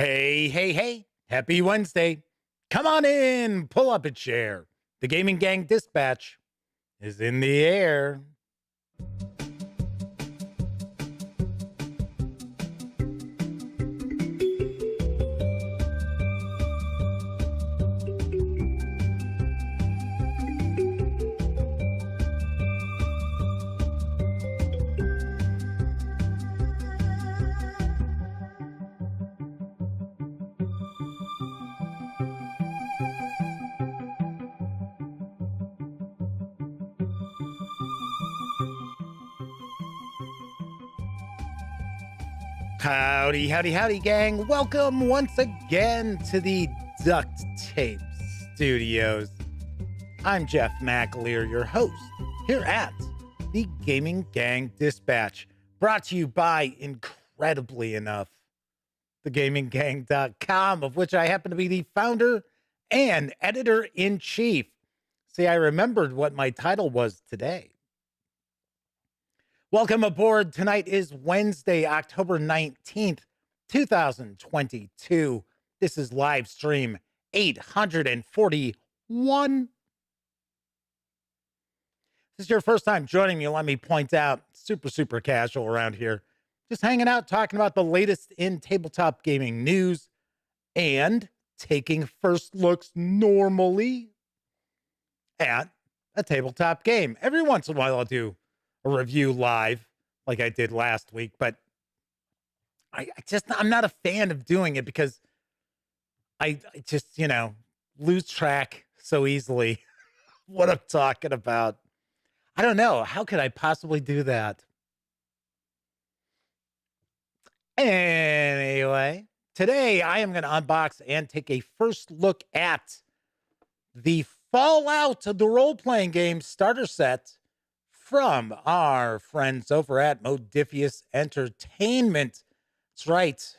Hey, hey, hey. Happy Wednesday. Come on in, pull up a chair. The Gaming Gang Dispatch is in the air. Howdy, howdy, howdy, gang. Welcome once again to the Duct Tape Studios. I'm Jeff McAleer, your host, here at the Gaming Gang Dispatch, brought to you by, incredibly enough, thegaminggang.com, of which I happen to be the founder and editor-in-chief. See, I remembered what my title was today. Welcome aboard. Tonight is Wednesday, October 19th, 2022. This is live stream 841. If this is your first time joining me, let me point out, super casual around here. Just hanging out, talking about the latest in tabletop gaming news and taking first looks normally at a tabletop game. Every once in a while, I'll do a review live like I did last week, but I'm not a fan of doing it because I just, lose track so easily what I'm talking about. I don't know. How could I possibly do that? Anyway, today I am going to unbox and take a first look at the Fallout of the Role-Playing Game Starter Set from our friends over at Modiphius Entertainment. That's right.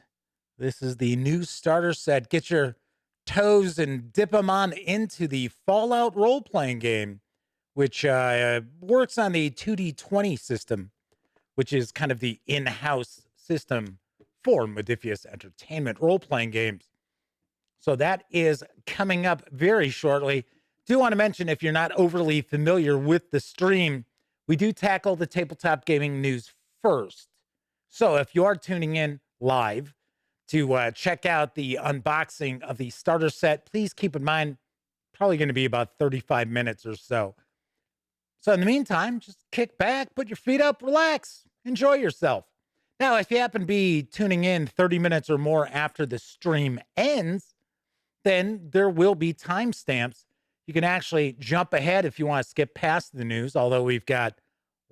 This is the new starter set. Get your toes and dip them on into the Fallout role-playing game, which works on the 2D20 system, which is kind of the in-house system for Modiphius Entertainment role-playing games. So that is coming up very shortly. Do want to mention, if you're not overly familiar with the stream, we do tackle the tabletop gaming news first. So if you are tuning in live to check out the unboxing of the starter set, please keep in mind, probably going to be about 35 minutes or so. So in the meantime, just kick back, put your feet up, relax, enjoy yourself. Now, if you happen to be tuning in 30 minutes or more after the stream ends, then there will be timestamps. You can actually jump ahead if you want to skip past the news, although we've got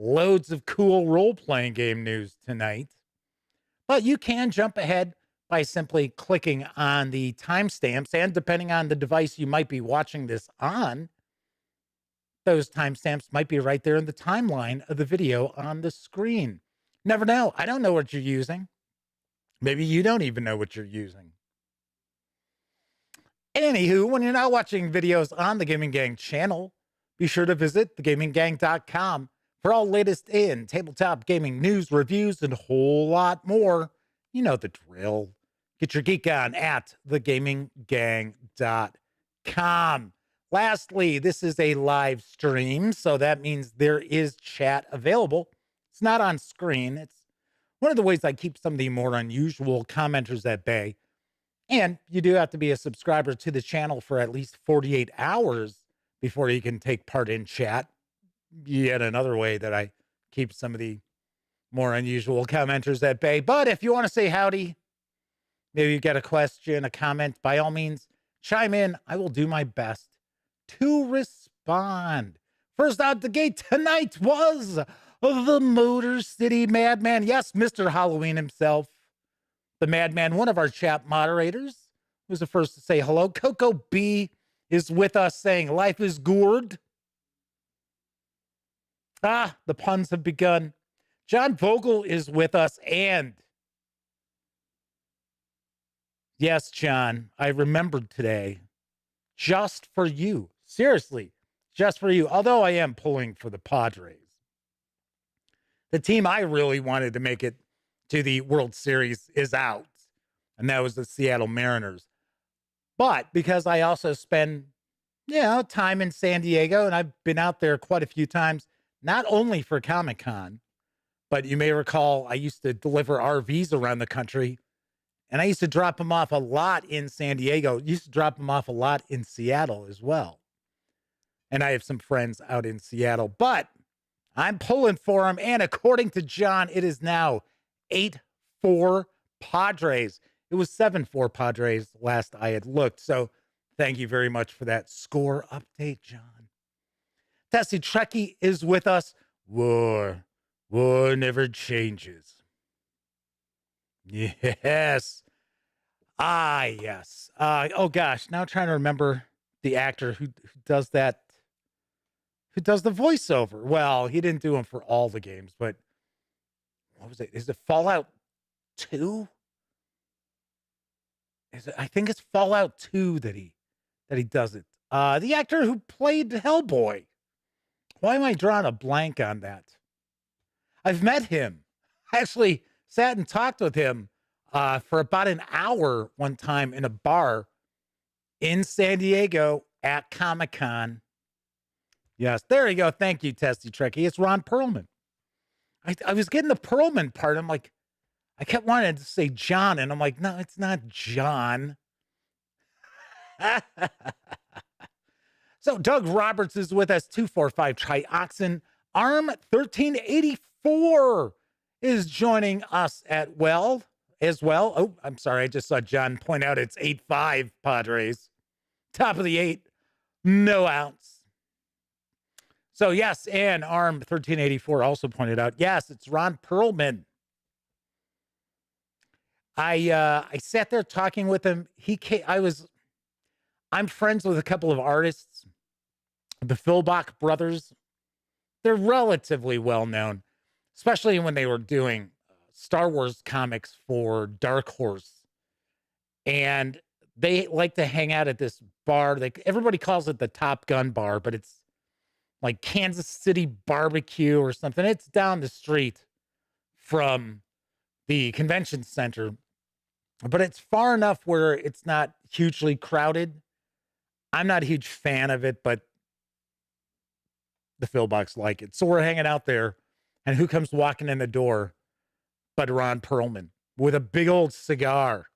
loads of cool role-playing game news tonight. But you can jump ahead by simply clicking on the timestamps, and depending on the device you might be watching this on, those timestamps might be right there in the timeline of the video on the screen. Never know. I don't know what you're using. Maybe you don't even know what you're using. Anywho, when you're not watching videos on the Gaming Gang channel, be sure to visit thegaminggang.com for all latest in tabletop gaming news, reviews, and a whole lot more. You know the drill. Get your geek on at thegaminggang.com. Lastly, this is a live stream, so that means there is chat available. It's not on screen. It's one of the ways I keep some of the more unusual commenters at bay. And you do have to be a subscriber to the channel for at least 48 hours before you can take part in chat. Yet another way that I keep some of the more unusual commenters at bay. But if you want to say howdy, maybe you got a question, a comment, by all means, chime in. I will do my best to respond. First out the gate tonight was the Motor City Madman. Yes, Mr. Halloween himself. The Madman, one of our chat moderators, was the first to say hello. Coco B is with us saying, life is good. Ah, the puns have begun. John Vogel is with us, and yes, John, I remembered today, just for you. Seriously, just for you. Although I am pulling for the Padres. The team I really wanted to make it to the World Series is out. and that was the Seattle Mariners. But because I also spend, time in San Diego, and I've been out there quite a few times, not only for Comic-Con, but you may recall I used to deliver RVs around the country, and I used to drop them off a lot in San Diego. Used to drop them off a lot in Seattle as well. And I have some friends out in Seattle, but I'm pulling for them. And according to John, it is now 8-4 Padres. It was 7-4 Padres last I had looked. So thank you very much for that score update, John. Tessie Trekkie is with us. War never changes. Yes. Yes. Oh gosh, now I'm trying to remember the actor who does that, who does the voiceover. Well, he didn't do them for all the games, but what was it? Is it Fallout 2? I think it's Fallout 2 that he does it. The actor who played Hellboy. Why am I drawing a blank on that? I've met him. I actually sat and talked with him for about an hour one time in a bar in San Diego at Comic-Con. Yes, there you go. Thank you, Testy Trekkie. It's Ron Perlman. I was getting the Perlman part. I'm like, I kept wanting to say John, and I'm like, no, it's not John. So Doug Roberts is with us, 245 Trioxin. ARM 1384 is joining us as well. Oh, I'm sorry. I just saw John point out it's 8-5 Padres. Top of the 8. No outs. So yes, and ARM 1384 also pointed out, yes, it's Ron Perlman. I sat there talking with him. I'm friends with a couple of artists, the Philbach brothers. They're relatively well known, especially when they were doing Star Wars comics for Dark Horse. And they like to hang out at this bar. Everybody calls it the Top Gun bar, but it's like Kansas City Barbecue or something. It's down the street from the convention center, but it's far enough where it's not hugely crowded. I'm not a huge fan of it, but the Philbox like it. So we're hanging out there, and who comes walking in the door but Ron Perlman with a big old cigar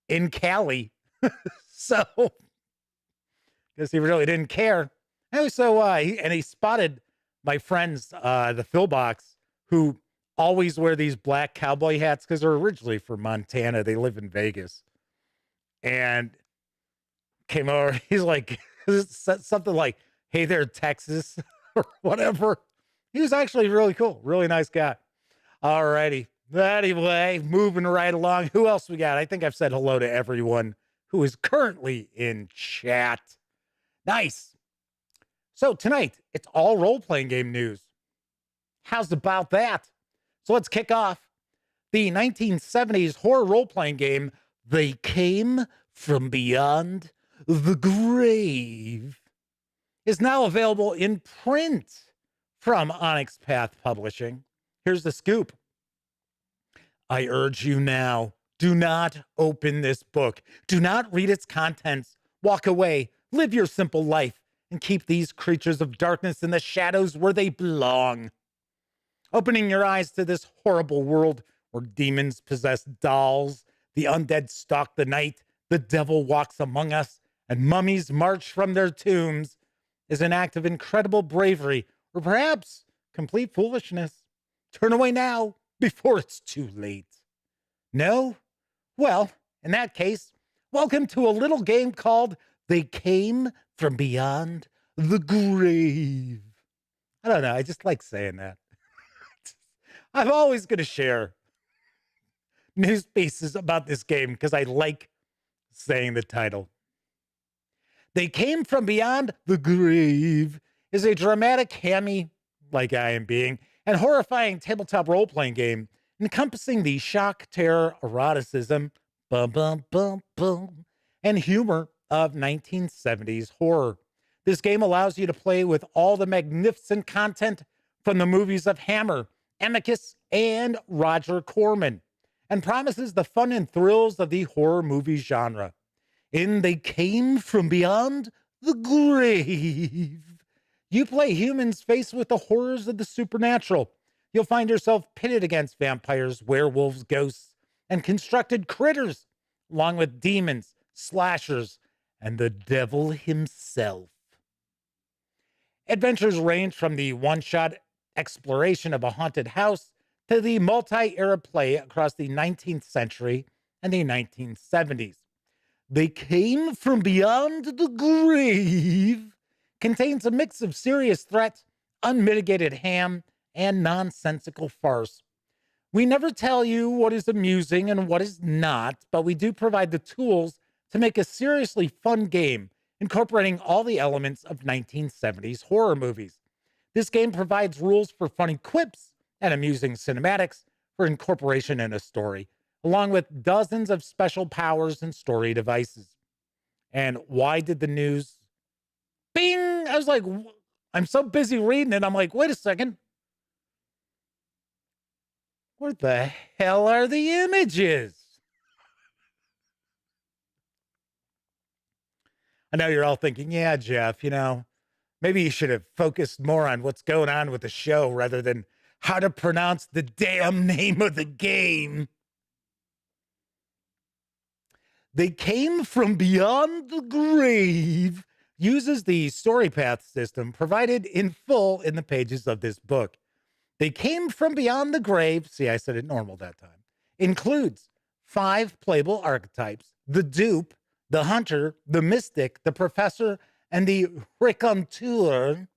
in Cali. So, because he really didn't care. And so, he spotted my friends, the Philbox, who always wear these black cowboy hats because they're originally from Montana. They live in Vegas. And came over. He's like, something like, hey there, Texas, or whatever. He was actually really cool. Really nice guy. All righty. Anyway, moving right along. Who else we got? I think I've said hello to everyone who is currently in chat. Nice. So tonight, it's all role-playing game news. How's about that? So let's kick off. The 1970s horror role-playing game, They Came From Beyond the Grave, is now available in print from Onyx Path Publishing. Here's the scoop. I urge you now, do not open this book. Do not read its contents. Walk away, live your simple life, and keep these creatures of darkness in the shadows where they belong. Opening your eyes to this horrible world where demons possess dolls, the undead stalk the night, the devil walks among us, and mummies march from their tombs is an act of incredible bravery, or perhaps complete foolishness. Turn away now before it's too late. No? Well, in that case, welcome to a little game called They Came From Beyond the Grave. I don't know. I just like saying that. I'm always going to share news pieces about this game because I like saying the title. They Came From Beyond the Grave is a dramatic, hammy, like I am being, and horrifying tabletop role-playing game encompassing the shock, terror, eroticism, bum, bum, bum, bum, and humor of 1970s horror. This game allows you to play with all the magnificent content from the movies of Hammer, Amicus, and Roger Corman. and promises the fun and thrills of the horror movie genre. In They Came From Beyond the Grave, you play humans faced with the horrors of the supernatural. You'll find yourself pitted against vampires, werewolves, ghosts, and constructed critters, along with demons, slashers, and the devil himself. Adventures range from the one-shot exploration of a haunted house to the multi-era play across the 19th century and the 1970s. They Came From Beyond the Grave contains a mix of serious threat, unmitigated ham, and nonsensical farce. We never tell you what is amusing and what is not, but we do provide the tools to make a seriously fun game incorporating all the elements of 1970s horror movies. This game provides rules for funny quips and amusing cinematics for incorporation in a story, along with dozens of special powers and story devices. And why did the news? Bing! I was like, I'm so busy reading it. I'm like, wait a second. Where the hell are the images? I know you're all thinking, yeah, Jeff, maybe you should have focused more on what's going on with the show rather than how to pronounce the damn name of the game. They Came From Beyond the Grave uses the story path system provided in full in the pages of this book. They Came From Beyond the Grave, see, I said it normal that time, includes 5 playable archetypes: the dupe, the hunter, the mystic, the professor, and the raconteur.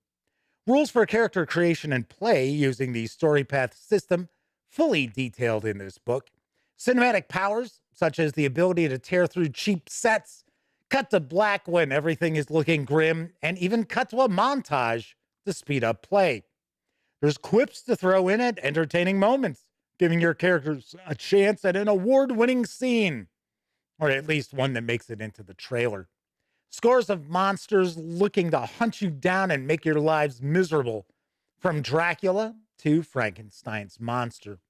Rules for character creation and play using the story path system, fully detailed in this book. Cinematic powers, such as the ability to tear through cheap sets, cut to black when everything is looking grim, and even cut to a montage to speed up play. There's quips to throw in at entertaining moments, giving your characters a chance at an award-winning scene, or at least one that makes it into the trailer. Scores of monsters looking to hunt you down and make your lives miserable, from Dracula to Frankenstein's monster.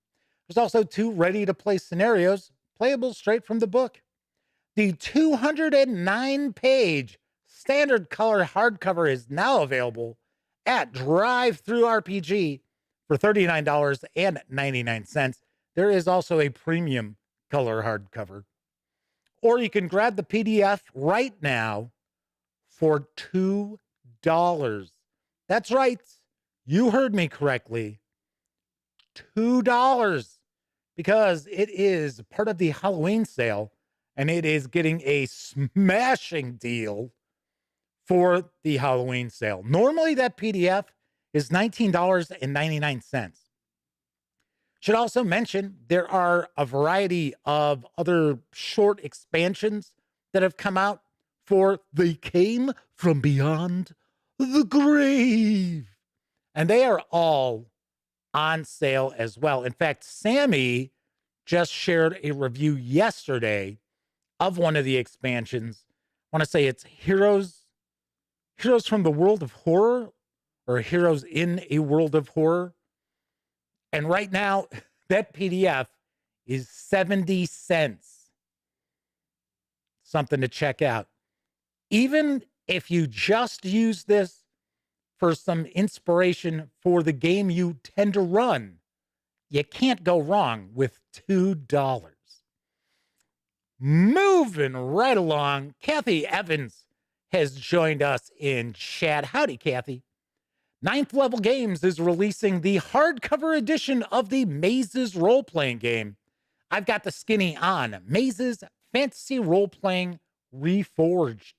There's also 2 ready-to-play scenarios, playable straight from the book. The 209-page standard color hardcover is now available at DriveThruRPG for $39.99. There is also a premium color hardcover. Or you can grab the PDF right now for $2. That's right. You heard me correctly. $2. Because it is part of the Halloween sale, and it is getting a smashing deal for the Halloween sale. Normally, that PDF is $19.99. Should also mention there are a variety of other short expansions that have come out for They Came From Beyond the Grave. And they are all on sale as well. In fact, Sammy just shared a review yesterday of one of the expansions. I want to say it's Heroes from the World of Horror, or Heroes in a World of Horror. And right now, that PDF is 70 cents. Something to check out. Even if you just use this for some inspiration for the game you tend to run, you can't go wrong with $2. Moving right along, Kathy Evans has joined us in chat. Howdy, Kathy. Ninth Level Games is releasing the hardcover edition of the Mazes role-playing game. I've got the skinny on. Mazes Fantasy Role-Playing Reforged.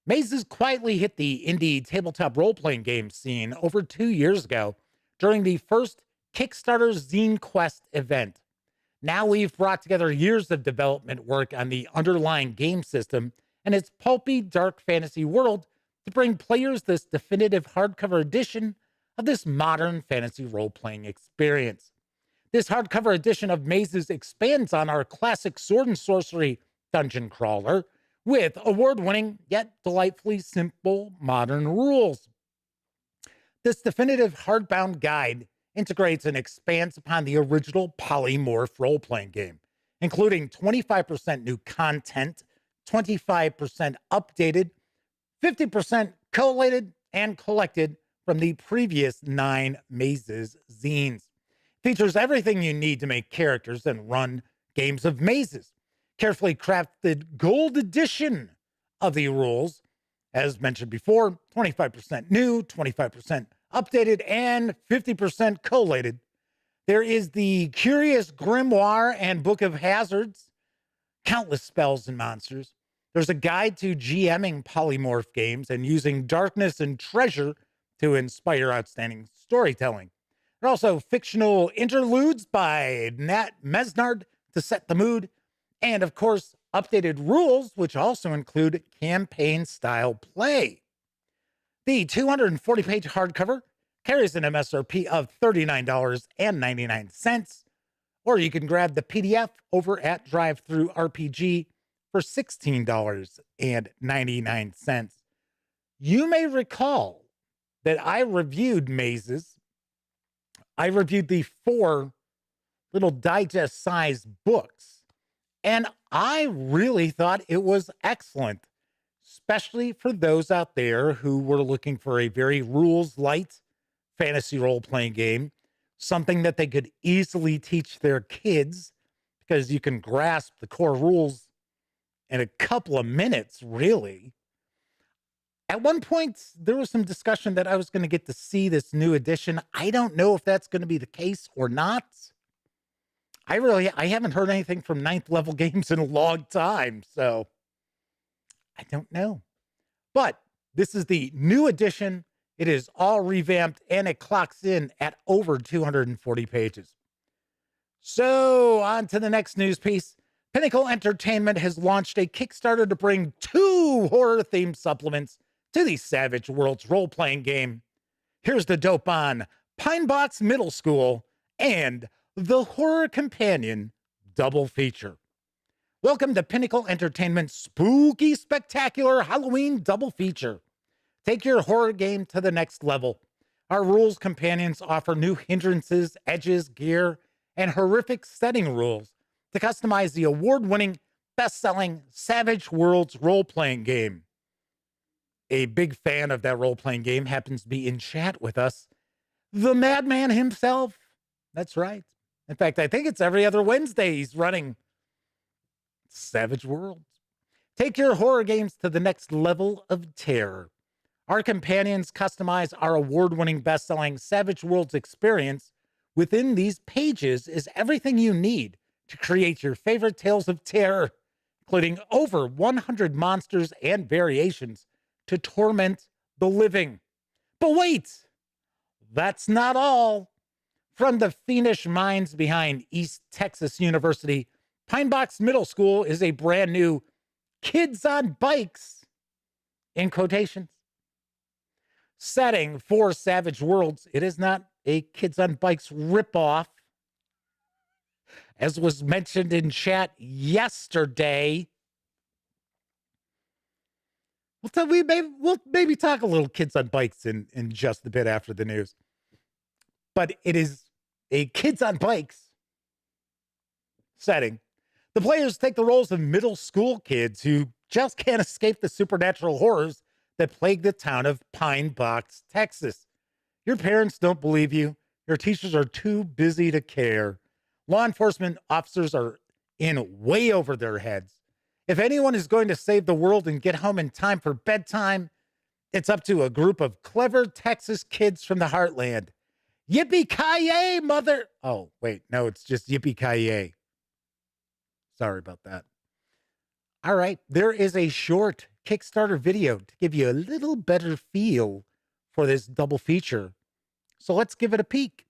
Mazes quietly hit the indie tabletop role-playing game scene over 2 years ago during the first Kickstarter Zine Quest event. Now we've brought together years of development work on the underlying game system and its pulpy, dark fantasy world to bring players this definitive hardcover edition of this modern fantasy role-playing experience. This hardcover edition of Mazes expands on our classic sword and sorcery dungeon crawler with award-winning yet delightfully simple modern rules. This definitive hardbound guide integrates and expands upon the original polymorph role-playing game, including 25% new content, 25% updated, 50% collated and collected from the previous 9 mazes zines. Features everything you need to make characters and run games of mazes. Carefully crafted gold edition of the rules, as mentioned before, 25% new, 25% updated, and 50% collated. There is the Curious Grimoire and Book of Hazards, countless spells and monsters. There's a guide to GMing polymorph games and using darkness and treasure to inspire outstanding storytelling. There are also fictional interludes by Nat Mesnard to set the mood, and of course, updated rules, which also include campaign-style play. The 240-page hardcover carries an MSRP of $39.99, or you can grab the PDF over at DriveThruRPG for $16.99. You may recall that I reviewed mazes. I reviewed the 4 little digest-sized books, and I really thought it was excellent, especially for those out there who were looking for a very rules-light fantasy role-playing game, something that they could easily teach their kids, because you can grasp the core rules in a couple of minutes, really. At one point, there was some discussion that I was going to get to see this new edition. I don't know if that's going to be the case or not. I haven't heard anything from 9th level games in a long time, so I don't know. But this is the new edition. It is all revamped, and it clocks in at over 240 pages. So on to the next news piece. Pinnacle Entertainment has launched a Kickstarter to bring 2 horror-themed supplements to the Savage Worlds role-playing game. Here's the dope on Pinebox Middle School and The Horror Companion double feature. Welcome to Pinnacle Entertainment's spooky, spectacular Halloween double feature. Take your horror game to the next level. Our rules companions offer new hindrances, edges, gear, and horrific setting rules to customize the award-winning, best-selling Savage Worlds role-playing game. A big fan of that role-playing game happens to be in chat with us. The madman himself. That's right. In fact, I think it's every other Wednesday he's running Savage Worlds. Take your horror games to the next level of terror. Our companions customize our award-winning best-selling Savage Worlds experience. Within these pages is everything you need to create your favorite tales of terror, including over 100 monsters and variations to torment the living. But wait, that's not all. From the fiendish minds behind East Texas University, Pinebox Middle School is a brand new kids on bikes, in quotations, setting for Savage Worlds. It is not a kids on bikes ripoff, as was mentioned in chat yesterday. We'll maybe talk a little kids on bikes in just a bit after the news. But it is a kids on bikes setting. The players take the roles of middle school kids who just can't escape the supernatural horrors that plague the town of Pine Box, Texas. Your parents don't believe you. Your teachers are too busy to care. Law enforcement officers are in way over their heads. If anyone is going to save the world and get home in time for bedtime, it's up to a group of clever Texas kids from the heartland. Yippee-ki-yay, mother... Oh, wait, no, it's just yippee-ki-yay. Sorry about that. All right, there is a short Kickstarter video to give you a little better feel for this double feature. So let's give it a peek.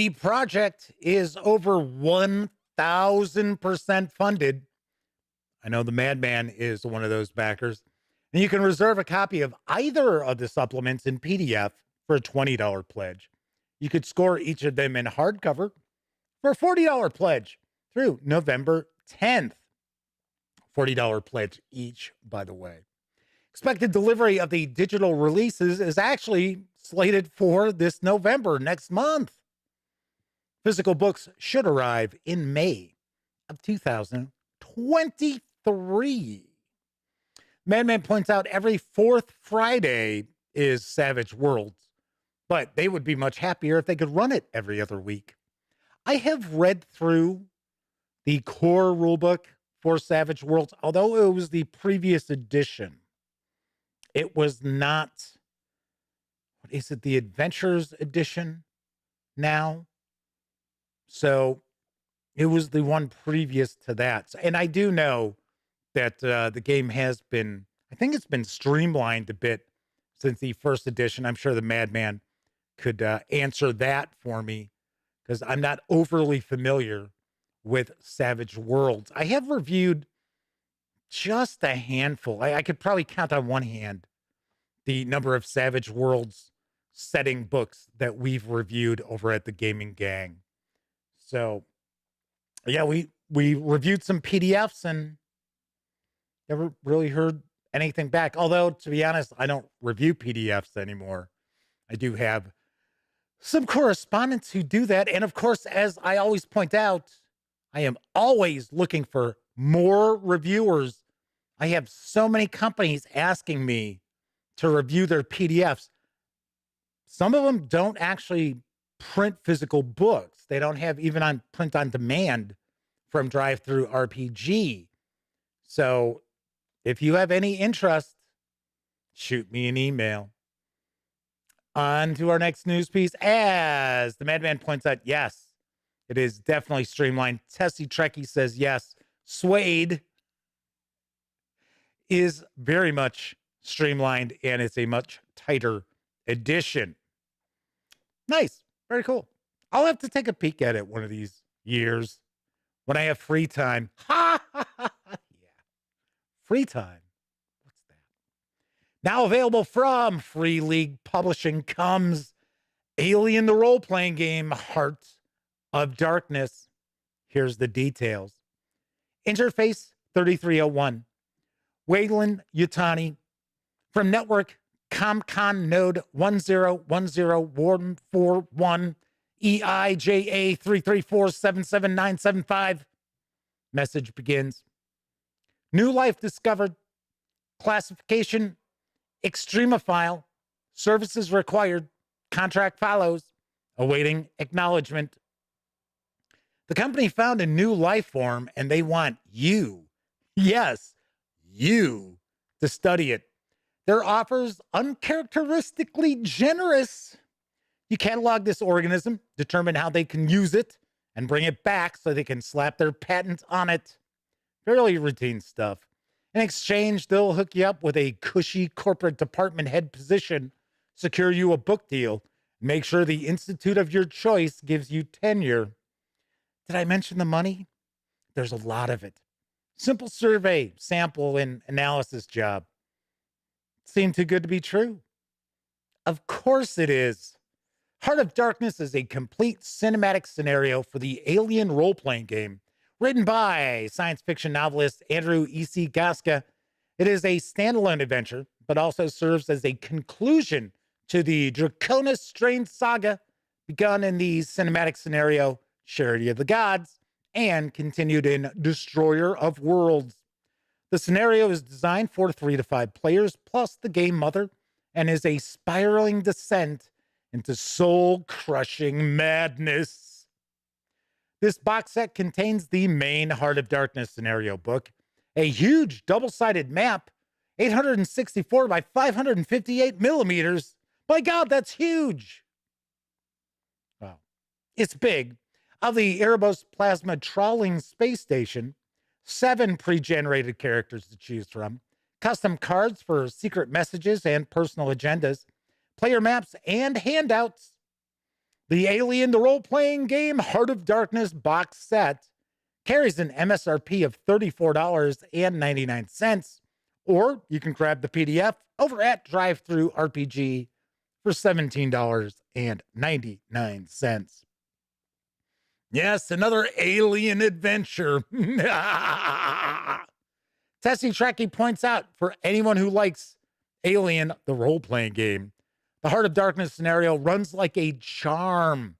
The project is over 1,000% funded. I know the Madman is one of those backers. And you can reserve a copy of either of the supplements in PDF for a $20 pledge. You could score each of them in hardcover for a $40 pledge through November 10th. $40 pledge each, by the way. Expected delivery of the digital releases is actually slated for this November, next month. Physical books should arrive in May of 2023. Madman points out every fourth Friday is Savage Worlds, but they would be much happier if they could run it every other week. I have read through the core rulebook for Savage Worlds, although it was the previous edition. It was not, what is it, the Adventures edition now? So it was the one previous to that. And I do know that the game has been, I think it's been streamlined a bit since the first edition. I'm sure the Madman could answer that for me because I'm not overly familiar with Savage Worlds. I have reviewed just a handful. I could probably count on one hand the number of Savage Worlds setting books that we've reviewed over at the Gaming Gang. So, yeah, we reviewed some PDFs and never really heard anything back. Although, to be honest, I don't review PDFs anymore. I do have some correspondents who do that. And of course, as I always point out, I am always looking for more reviewers. I have so many companies asking me to review their PDFs. Some of them don't actually print physical books. They don't have even on print on demand from DriveThruRPG. So if you have any interest, shoot me an email. On to our next news piece. As the Madman points out, yes, it is definitely streamlined. Tessie Trekkie says yes. Suede is very much streamlined, and it's a much tighter edition. Nice. Very cool. I'll have to take a peek at it one of these years when I have free time. Ha! Yeah. Free time. What's that? Now available from Free League Publishing comes Alien the Role-Playing Game Heart of Darkness. Here's the details. Interface 3301. Wayland Yutani from network ComCon node 1010141 EIJA 3347795. Message begins. New life discovered. Classification extremophile. Services required. Contract follows. Awaiting acknowledgement. The company found a new life form and they want you, yes, you, to study it. Their offers uncharacteristically generous. You catalog this organism, determine how they can use it, and bring it back so they can slap their patent on it. Fairly routine stuff. In exchange, they'll hook you up with a cushy corporate department head position, secure you a book deal, make sure the institute of your choice gives you tenure. Did I mention the money? There's a lot of it. Simple survey, sample, and analysis job. Seemed too good to be true. Of course it is. Heart of Darkness is a complete cinematic scenario for the Alien role-playing game, written by science fiction novelist Andrew E.C. Gaska. It is a standalone adventure, but also serves as a conclusion to the Draconis Strain saga begun in the cinematic scenario Charity of the Gods and continued in Destroyer of Worlds. The scenario is designed for 3 to 5 players plus the game mother and is a spiraling descent into soul-crushing madness. This box set contains the main Heart of Darkness scenario book, a huge double-sided map, 864 by 558 millimeters. By God, that's huge. Wow. It's big. Of the Erebos Plasma Trawling Space Station, 7 pre-generated characters to choose from, custom cards for secret messages and personal agendas, player maps, and handouts. The Alien, the role-playing game Heart of Darkness box set carries an MSRP of $34.99, or you can grab the PDF over at DriveThruRPG for $17.99. Yes, another alien adventure. Tessie Trekkie points out, for anyone who likes Alien, the role-playing game, the Heart of Darkness scenario runs like a charm.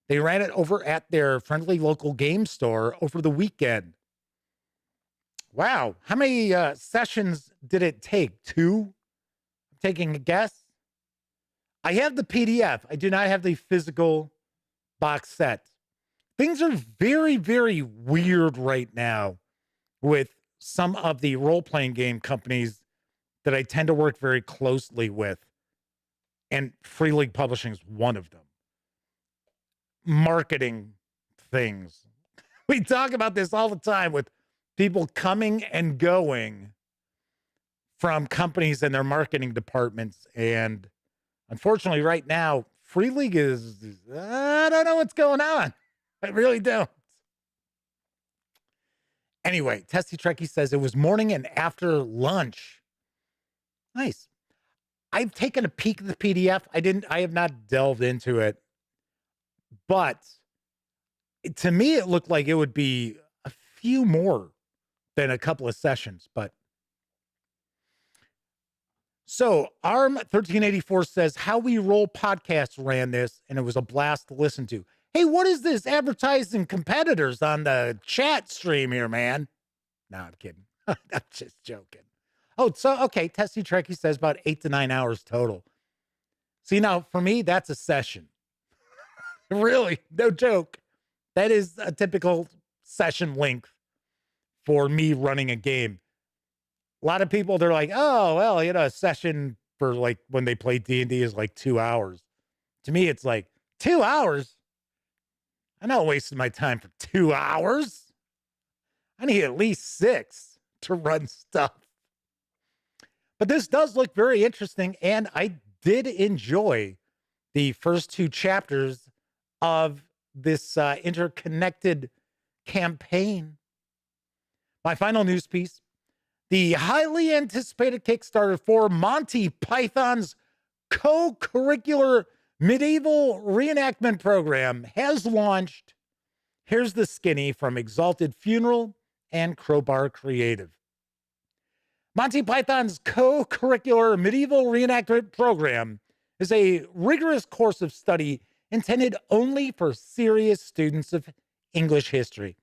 They ran it over at their friendly local game store over the weekend. Wow. How many sessions did it take? 2? I'm taking a guess. I have the PDF. I do not have the physical box set. Things are very, very weird right now with some of the role-playing game companies that I tend to work very closely with. And Free League Publishing is one of them. Marketing things. We talk about this all the time with people coming and going from companies and their marketing departments. And unfortunately, right now, Free League is, I don't know what's going on. I really don't. Anyway, Tessie Trekkie says it was morning and after lunch. Nice. I've taken a peek at the PDF. I have not delved into it, but to me, it looked like it would be a few more than a couple of sessions, but so ARM1384 says, How We Roll podcast ran this, and it was a blast to listen to. Hey, what is this advertising competitors on the chat stream here, man? No, I'm kidding. I'm just joking. Oh, so, okay, Tessie Trekkie says about 8 to 9 hours total. See, now, for me, that's a session. Really, no joke. That is a typical session length for me running a game. A lot of people, they're like, oh, well, a session for, like, when they play D&D is like 2 hours. To me, it's like, 2 hours? I'm not wasting my time for 2 hours. I need at least 6 to run stuff. But this does look very interesting, and I did enjoy the first 2 chapters of this interconnected campaign. My final news piece, the highly anticipated Kickstarter for Monty Python's co-curricular medieval reenactment program has launched. Here's the skinny from Exalted Funeral and Crowbar Creative. Monty Python's co-curricular medieval reenactment program is a rigorous course of study intended only for serious students of English history.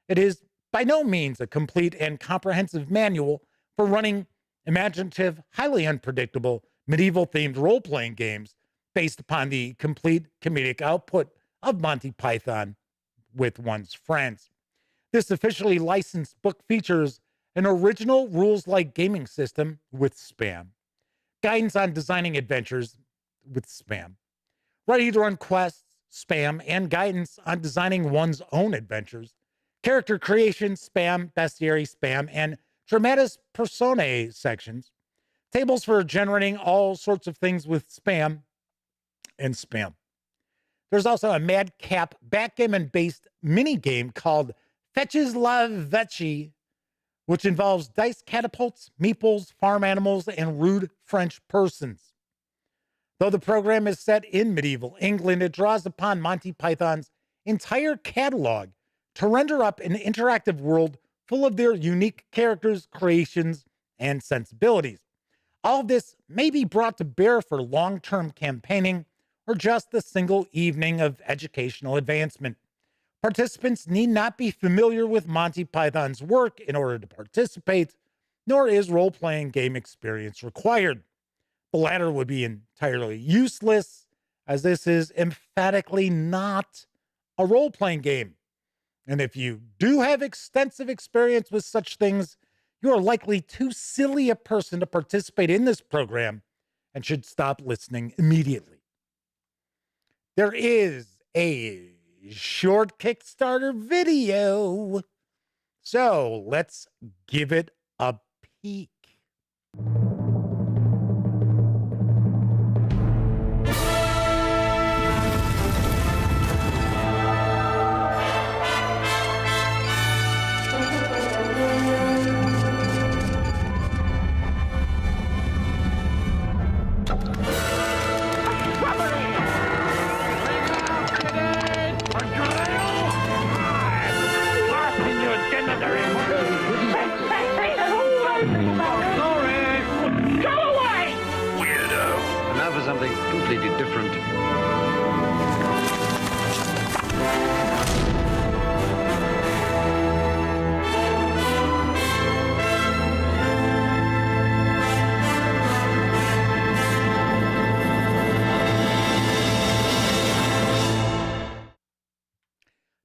It is by no means a complete and comprehensive manual for running imaginative, highly unpredictable, medieval-themed role-playing games based upon the complete comedic output of Monty Python with one's friends. This officially licensed book features an original rules-like gaming system with spam, guidance on designing adventures with spam, ready-to-run quests, spam, and guidance on designing one's own adventures, character creation, spam, bestiary, spam, and dramatis personae sections, tables for generating all sorts of things with spam, and spam. There's also a madcap backgammon-based mini-game called Fetches la Vecchi, which involves dice catapults, meeples, farm animals, and rude French persons. Though the program is set in medieval England, it draws upon Monty Python's entire catalog to render up an interactive world full of their unique characters, creations, and sensibilities. All of this may be brought to bear for long-term campaigning or just a single evening of educational advancement. Participants need not be familiar with Monty Python's work in order to participate, nor is role-playing game experience required. The latter would be entirely useless, as this is emphatically not a role-playing game. And if you do have extensive experience with such things, you are likely too silly a person to participate in this program and should stop listening immediately. There is a short Kickstarter video, so let's give it a peek.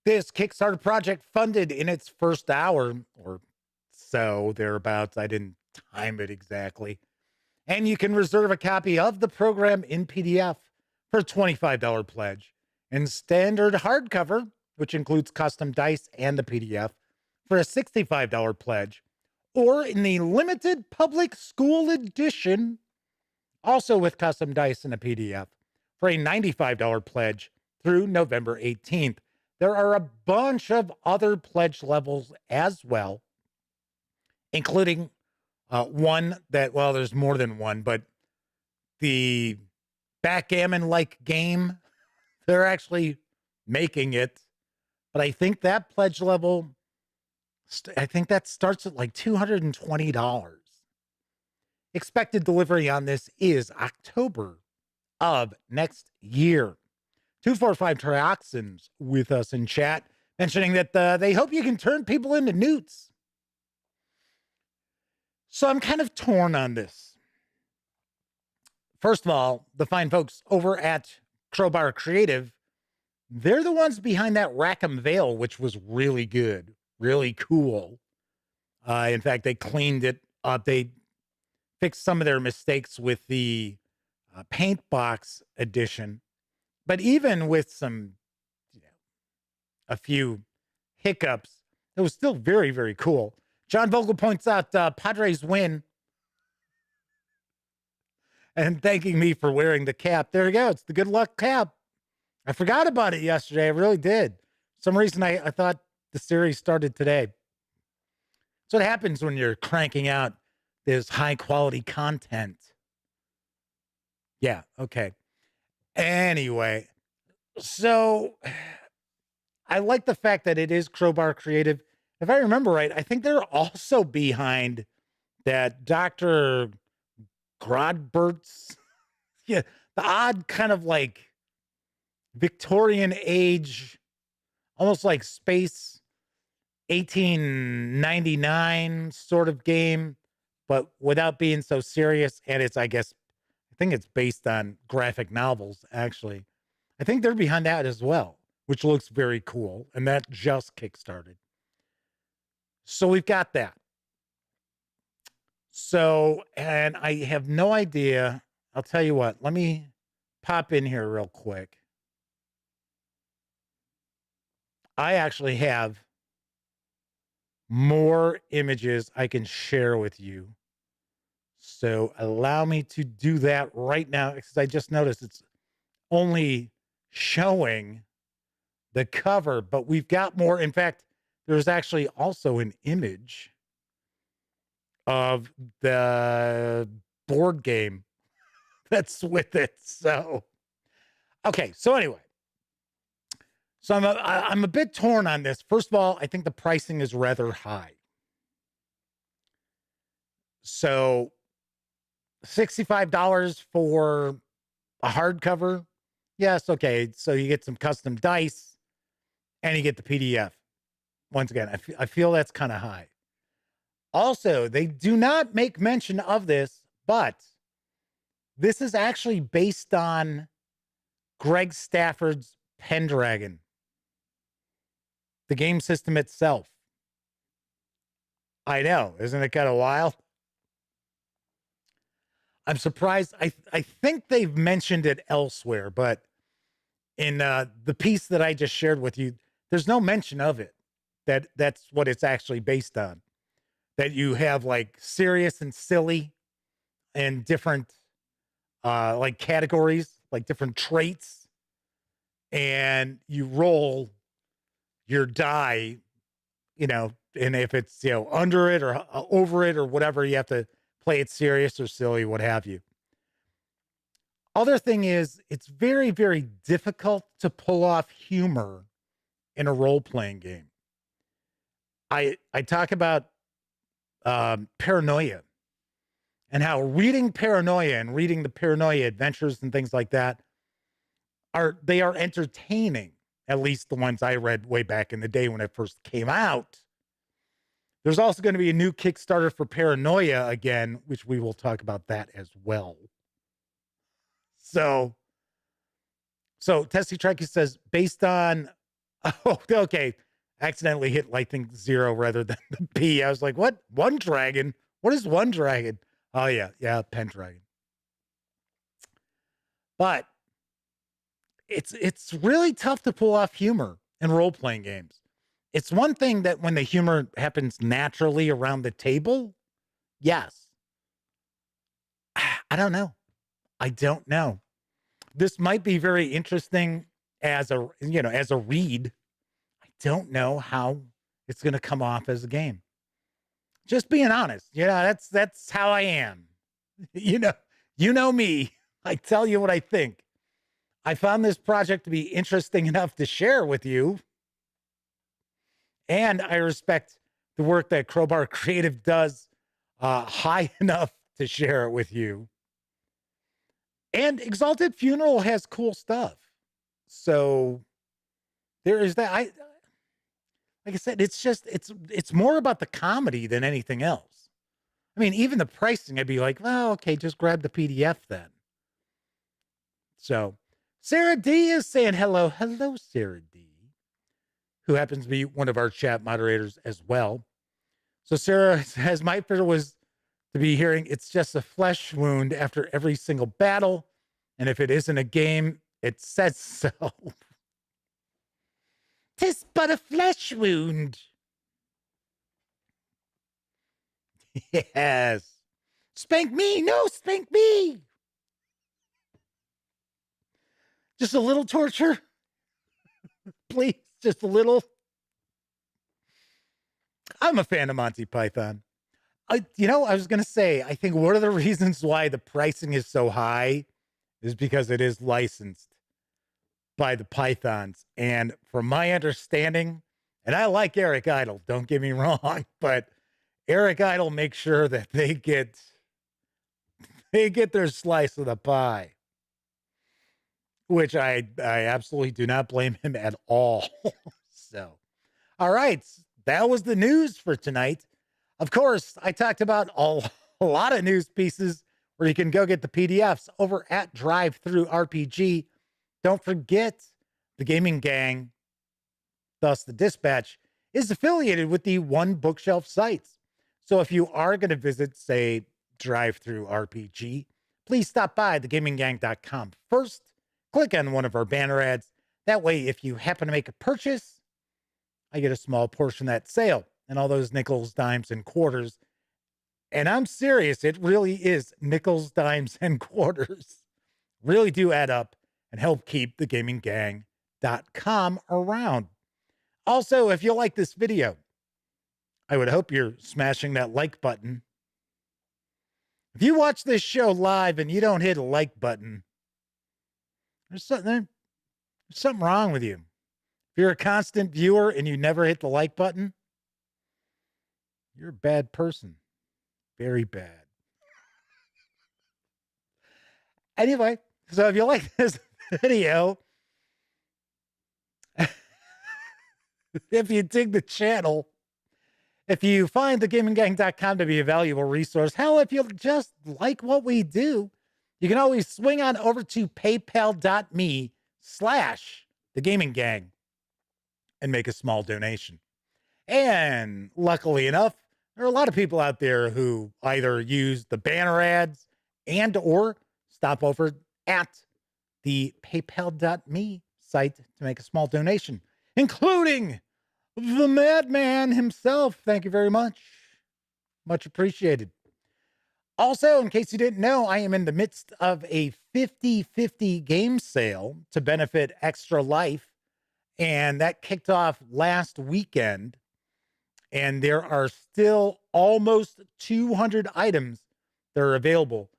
This Kickstarter project funded in its first hour or so, thereabouts. I didn't time it exactly. And you can reserve a copy of the program in PDF for a $25 pledge, and standard hardcover, which includes custom dice and the PDF, for a $65 pledge, or in the limited public school edition, also with custom dice and a PDF, for a $95 pledge through November 18th. There are a bunch of other pledge levels as well, including one that, well, there's more than one, but the backgammon-like game, they're actually making it. But I think that pledge level, I think that starts at like $220. Expected delivery on this is October of next year. 245 Trioxins with us in chat, mentioning that they hope you can turn people into newts. So I'm kind of torn on this. First of all, the fine folks over at Crowbar Creative, they're the ones behind that Rackham Veil, which was really good, really cool. In fact, they cleaned it up. They fixed some of their mistakes with the paint box edition. But even with some, a few hiccups, it was still very, very cool. John Vogel points out Padres win and thanking me for wearing the cap. There you go. It's the good luck cap. I forgot about it yesterday. I really did. For some reason, I thought the series started today. That's what happens when you're cranking out this high quality content. Yeah. Okay. Anyway, so I like the fact that it is Crowbar Creative. If I remember right, I think they're also behind that Dr. Grodbert's, yeah, the odd kind of like Victorian age, almost like space 1899 sort of game, but without being so serious. And it's, I think it's based on graphic novels, actually. I think they're behind that as well, which looks very cool. And that just kickstarted. So we've got that. So, and I have no idea. I'll tell you what, let me pop in here real quick. I actually have more images I can share with you. So allow me to do that right now, because I just noticed it's only showing the cover, but we've got more. In fact, there's actually also an image of the board game that's with it. So, okay. So anyway, so I'm a bit torn on this. First of all, I think the pricing is rather high. So $65 for a hardcover. Yes. Okay. So you get some custom dice and you get the PDF. Once again, I feel that's kind of high. Also, they do not make mention of this, but this is actually based on Greg Stafford's Pendragon, the game system itself. I know. Isn't it kind of wild? I'm surprised. I think they've mentioned it elsewhere, but in the piece that I just shared with you, there's no mention of it. That's what it's actually based on. That you have like serious and silly and different like categories, like different traits, and you roll your die, and if it's under it or over it or whatever, you have to play it serious or silly, what have you. Other thing is, it's very, very difficult to pull off humor in a role-playing game. I talk about paranoia and how reading paranoia and reading the paranoia adventures and things like that are entertaining. At least the ones I read way back in the day when it first came out. There's also going to be a new Kickstarter for Paranoia again, which we will talk about that as well. So Tessie Trekkie says, based on Oh, okay. Accidentally hit lightning 0 rather than the P. I was like, what? One dragon? What is one dragon? Oh, yeah. Yeah, Pendragon. But it's really tough to pull off humor in role-playing games. It's one thing that when the humor happens naturally around the table, yes. I don't know. I don't know. This might be very interesting as a read. I don't know how it's going to come off as a game. Just being honest. That's how I am. You know me. I tell you what I think. I found this project to be interesting enough to share with you. And I respect the work that Crowbar Creative does high enough to share it with you. And Exalted Funeral has cool stuff. So there is that. Like I said, it's more about the comedy than anything else. I mean, even the pricing, I'd be like, well, okay, just grab the PDF then. So Sarah D is saying hello. Hello, Sarah D, who happens to be one of our chat moderators as well. So Sarah says, my fear was to be hearing it's just a flesh wound after every single battle. And if it isn't a game, it says so. 'Tis but a flesh wound. Yes. Spank me. No, spank me. Just a little torture. Please, just a little. I'm a fan of Monty Python. I was going to say, I think one of the reasons why the pricing is so high is because it is licensed by the Pythons. And from my understanding, and I like Eric Idle, don't get me wrong, but Eric Idle makes sure that they get their slice of the pie, which I absolutely do not blame him at all. So, all right, that was the news for tonight. Of course, I talked about a lot of news pieces where you can go get the PDFs over at DriveThruRPG. Don't forget, the Gaming Gang, thus the Dispatch, is affiliated with the One Bookshelf sites. So if you are going to visit, say, DriveThruRPG, please stop by thegaminggang.com first. Click on one of our banner ads. That way, if you happen to make a purchase, I get a small portion of that sale and all those nickels, dimes, and quarters. And I'm serious, it really is nickels, dimes, and quarters. Really do add up and help keep thegaminggang.com around. Also, if you like this video, I would hope you're smashing that like button. If you watch this show live and you don't hit a like button, there's something wrong with you. If you're a constant viewer and you never hit the like button, you're a bad person. Very bad. Anyway, so if you like this video, if you dig the channel, if you find thegaminggang.com to be a valuable resource, hell, if you just like what we do, you can always swing on over to paypal.me/thegaminggang and make a small donation. And luckily enough, there are a lot of people out there who either use the banner ads and or stop over at the paypal.me site to make a small donation, including the madman himself. Thank you very much. Much appreciated. Also, in case you didn't know, I am in the midst of a 50/50 game sale to benefit Extra Life. And that kicked off last weekend. And there are still almost 200 items that are available.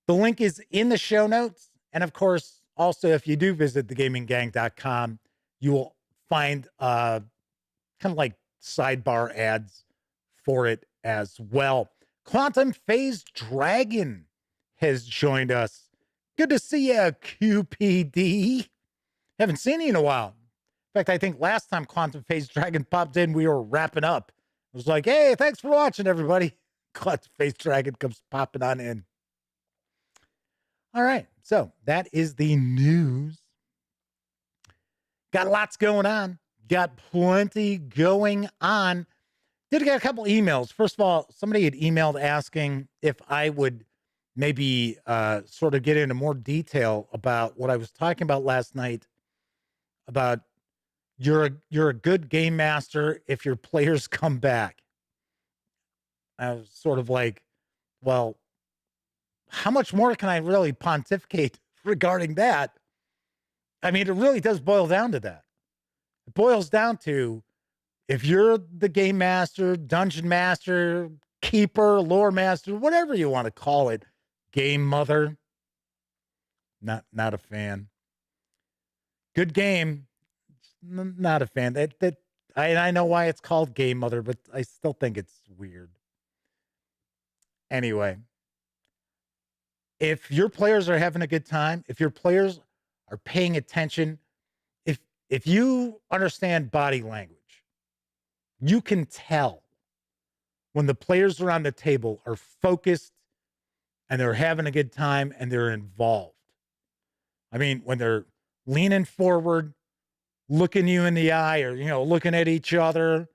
The link is in the show notes. And of course, also, if you do visit thegaminggang.com, you will find kind of like sidebar ads for it as well. Quantum Phase Dragon has joined us. Good to see you, QPD. Haven't seen you in a while. In fact, I think last time Quantum Phase Dragon popped in, we were wrapping up. It was like, hey, thanks for watching, everybody. Quantum Phase Dragon comes popping on in. All right, so that is the news. Got lots going on. Got plenty going on. Did get a couple emails. First of all, somebody had emailed asking if I would maybe sort of get into more detail about what I was talking about last night about you're a good game master if your players come back. I was sort of like, well, how much more can I really pontificate regarding that? I mean, it really does boil down to that. It boils down to if you're the game master, dungeon master, keeper, lore master, whatever you want to call it, game mother, not a fan. Good game, not a fan. I know why it's called game mother, but I still think it's weird. Anyway, if your players are having a good time, if your players are paying attention, if you understand body language, you can tell when the players around the table are focused and they're having a good time and they're involved. I mean, when they're leaning forward, looking you in the eye, or looking at each other,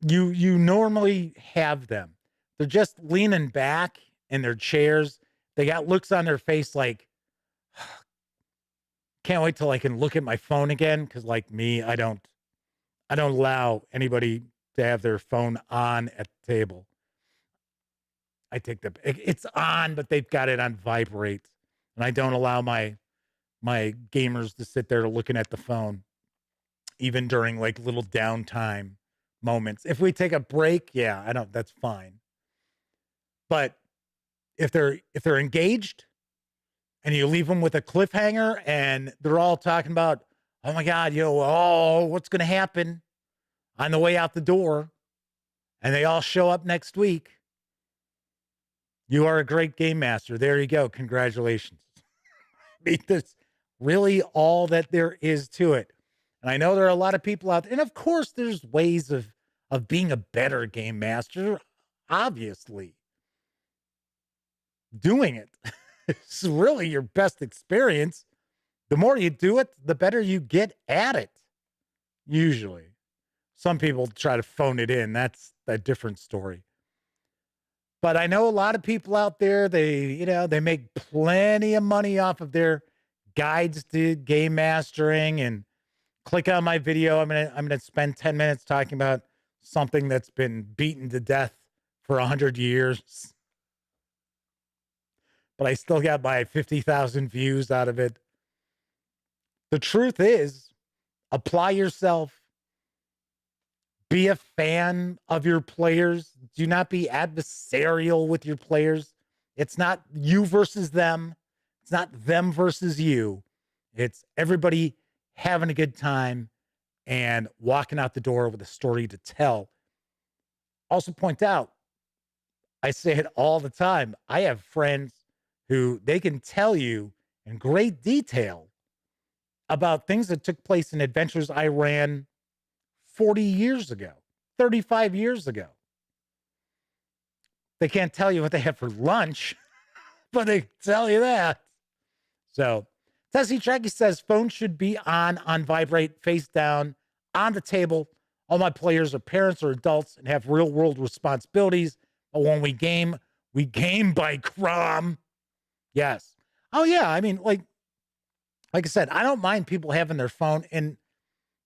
you normally have them. They're just leaning back in their chairs. They got looks on their face like, can't wait till I can look at my phone again. Cause like me, I don't allow anybody to have their phone on at the table. It's on, but they've got it on vibrate. And I don't allow my gamers to sit there looking at the phone, even during like little downtime moments. If we take a break, that's fine. But if they're engaged and you leave them with a cliffhanger and they're all talking about, oh my God, what's going to happen on the way out the door, and they all show up next week, you are a great game master. There you go. Congratulations. I mean, that's really all that there is to it. And I know there are a lot of people out there, and of course there's ways of being a better game master. Obviously, doing it is really your best experience. The more you do it, the better you get at it. Usually. Some people try to phone it in. That's a different story. But I know a lot of people out there, they make plenty of money off of their guides to game mastering. And click on my video. I'm gonna spend 10 minutes talking about something that's been beaten to death for 100 years. But I still got my 50,000 views out of it. The truth is, apply yourself. Be a fan of your players. Do not be adversarial with your players. It's not you versus them. It's not them versus you. It's everybody having a good time and walking out the door with a story to tell. Also point out, I say it all the time, I have friends who they can tell you in great detail about things that took place in adventures I ran 40 years ago, 35 years ago. They can't tell you what they have for lunch, but they tell you that. So, Tessie Tracky says, phone should be on vibrate, face down, on the table. All my players are parents or adults and have real world responsibilities. But when we game by Crom. Yes. Oh, yeah. I mean, like I said, I don't mind people having their phone. And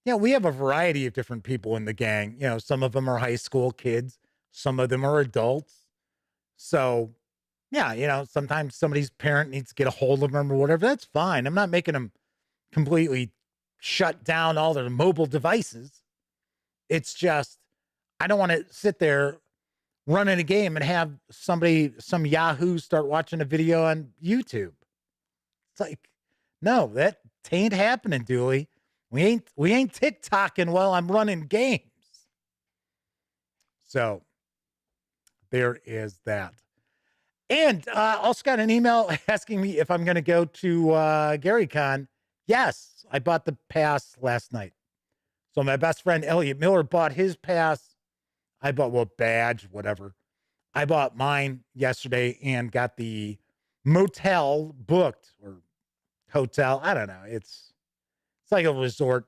we have a variety of different people in the gang. Some of them are high school kids. Some of them are adults. So, sometimes somebody's parent needs to get a hold of them or whatever. That's fine. I'm not making them completely shut down all their mobile devices. It's just, I don't want to sit there running a game and have some Yahoo start watching a video on YouTube. It's like, no, that ain't happening, Dooley. We ain't TikToking while I'm running games. So there is that. And also got an email asking me if I'm going to go to Garycon. Yes, I bought the pass last night. So my best friend Elliot Miller bought his pass. I bought, badge, whatever. I bought mine yesterday and got the motel booked, or hotel. I don't know. It's like a resort.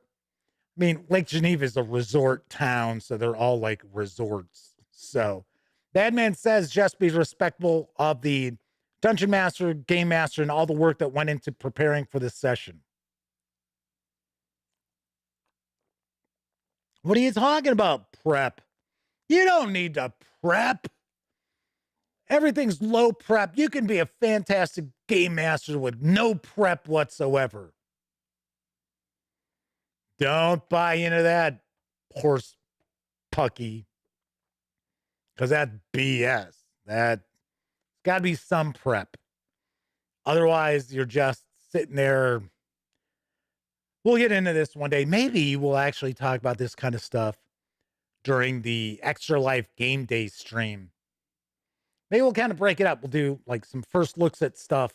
mean, Lake Geneva is a resort town, so they're all like resorts. So Badman says just be respectful of the Dungeon Master, Game Master, and all the work that went into preparing for this session. What are you talking about, prep? You don't need to prep. Everything's low prep. You can be a fantastic game master with no prep whatsoever. Don't buy into that horse pucky, because that's BS. That's got to be some prep. Otherwise, you're just sitting there. We'll get into this one day. Maybe we'll actually talk about this kind of stuff during the Extra Life Game Day stream. Maybe we'll kind of break it up. We'll do like some first looks at stuff,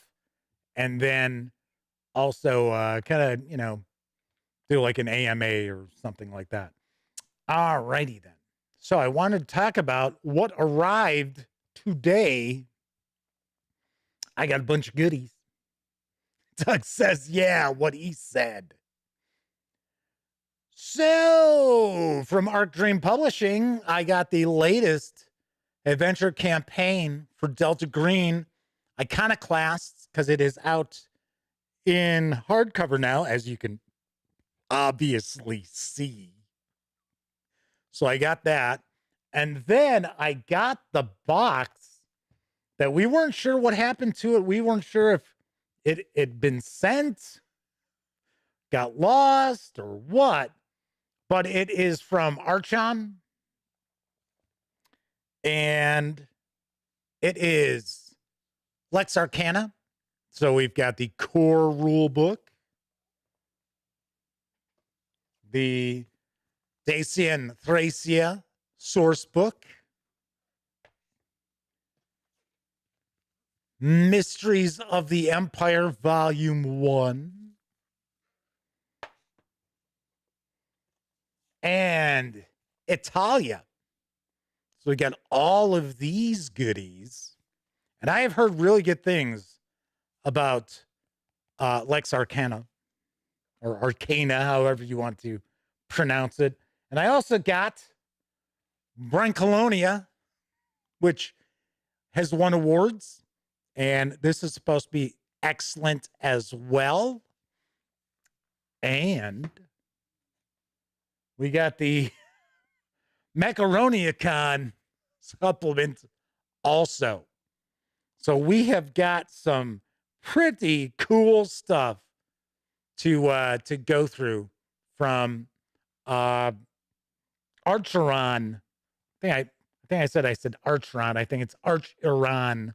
and then also kind of, you know, do like an AMA or something like that. All righty then. So I wanted to talk about what arrived today. I got a bunch of goodies. Doug says, yeah, what he said. So from Arc Dream Publishing, I got the latest adventure campaign for Delta Green Iconoclasts, because it is out in hardcover now, as you can obviously see. So I got that. And then I got the box that we weren't sure what happened to it. We weren't sure if it had been sent, got lost, or what. But it is from Archon. And it is Lex Arcana. So we've got the core rule book, the Dacian Thracia source book, Mysteries of the Empire Volume 1, and Italia. So we got all of these goodies. And I have heard really good things about Lex Arcana, or Arcana, however you want to pronounce it. And I also got Brancolonia, which has won awards. And this is supposed to be excellent as well. And we got the Macaroniacon supplement also. So we have got some pretty cool stuff to go through from Archeron. I think I said Archeron. I think it's Archeron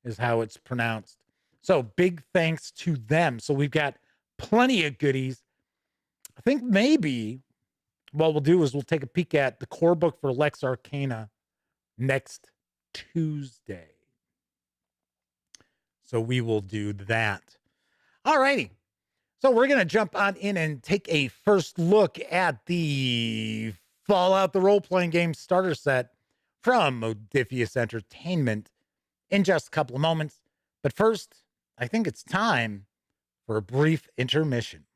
is how it's pronounced. So big thanks to them. So we've got plenty of goodies. I think maybe what we'll do is we'll take a peek at the core book for Lex Arcana next Tuesday. So we will do that. All righty. So we're going to jump on in and take a first look at the Fallout, the role-playing game starter set from Modiphius Entertainment in just a couple of moments. But first, I think it's time for a brief intermission.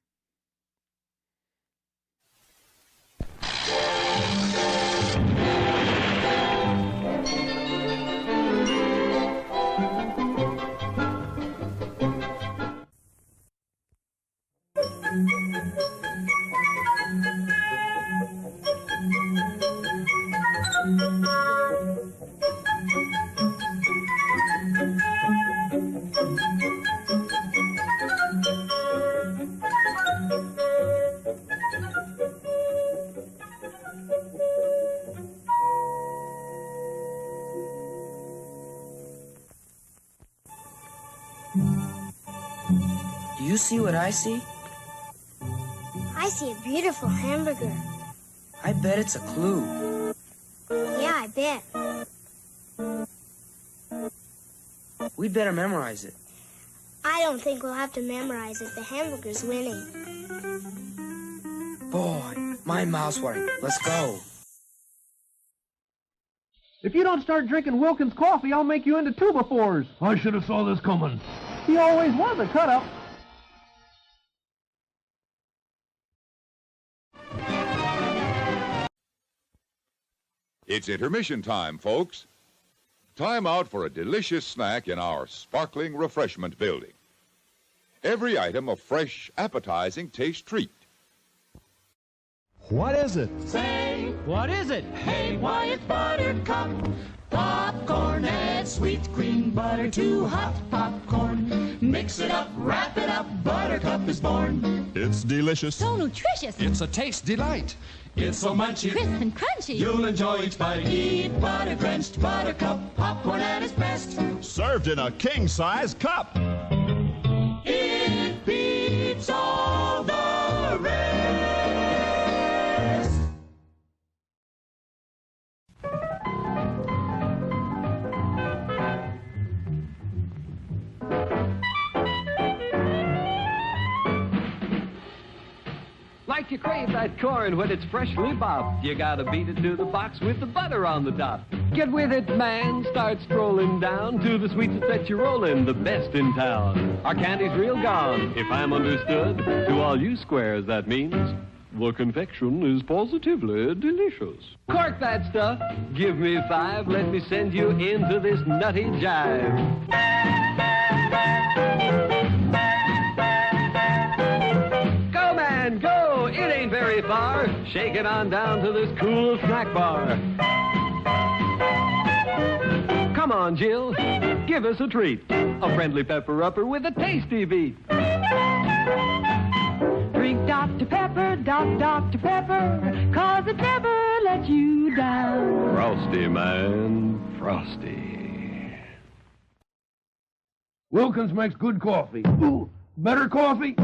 Do you see what I see? I see a beautiful hamburger. I bet it's a clue. Yeah, I bet. We'd better memorize it. I don't think we'll have to memorize it. The hamburger's winning. Boy, my mouth's watering. Let's go. If you don't start drinking Wilkins coffee, I'll make you into two befores. I should have saw this coming. He always was a cut-up. It's intermission time, folks. Time out for a delicious snack in our sparkling refreshment building. Every item a fresh, appetizing taste treat. What is it? Say, what is it? Hey, why, it's Buttercup. Popcorn, add sweet cream butter to hot popcorn. Mix it up, wrap it up, Buttercup is born. It's delicious. So nutritious. It's a taste delight. It's so munchy, Crisp and crunchy. you'll enjoy each bite. Eat butter-drenched Buttercup, popcorn at its best. Served in a king-size cup. It beats all the rest. Like you crave that corn when it's freshly popped, you gotta beat it to the box with the butter on the top. Get with it, man. Start strolling down to the sweets that set you rolling, the best in town. Our candy's real gone, if I'm understood. To all you squares, that means the confection is positively delicious. Cork that stuff. Give me 5. Let me send you into this nutty jive. Go, man, go. It ain't very far. Shake it on down to this cool snack bar. Come on, Jill. Give us a treat. A friendly pepper-upper with a tasty beat. Drink Dr. Pepper, Dr. Pepper, 'cause it never lets you down. Frosty, man. Frosty. Wilkins makes good coffee. Ooh, better coffee?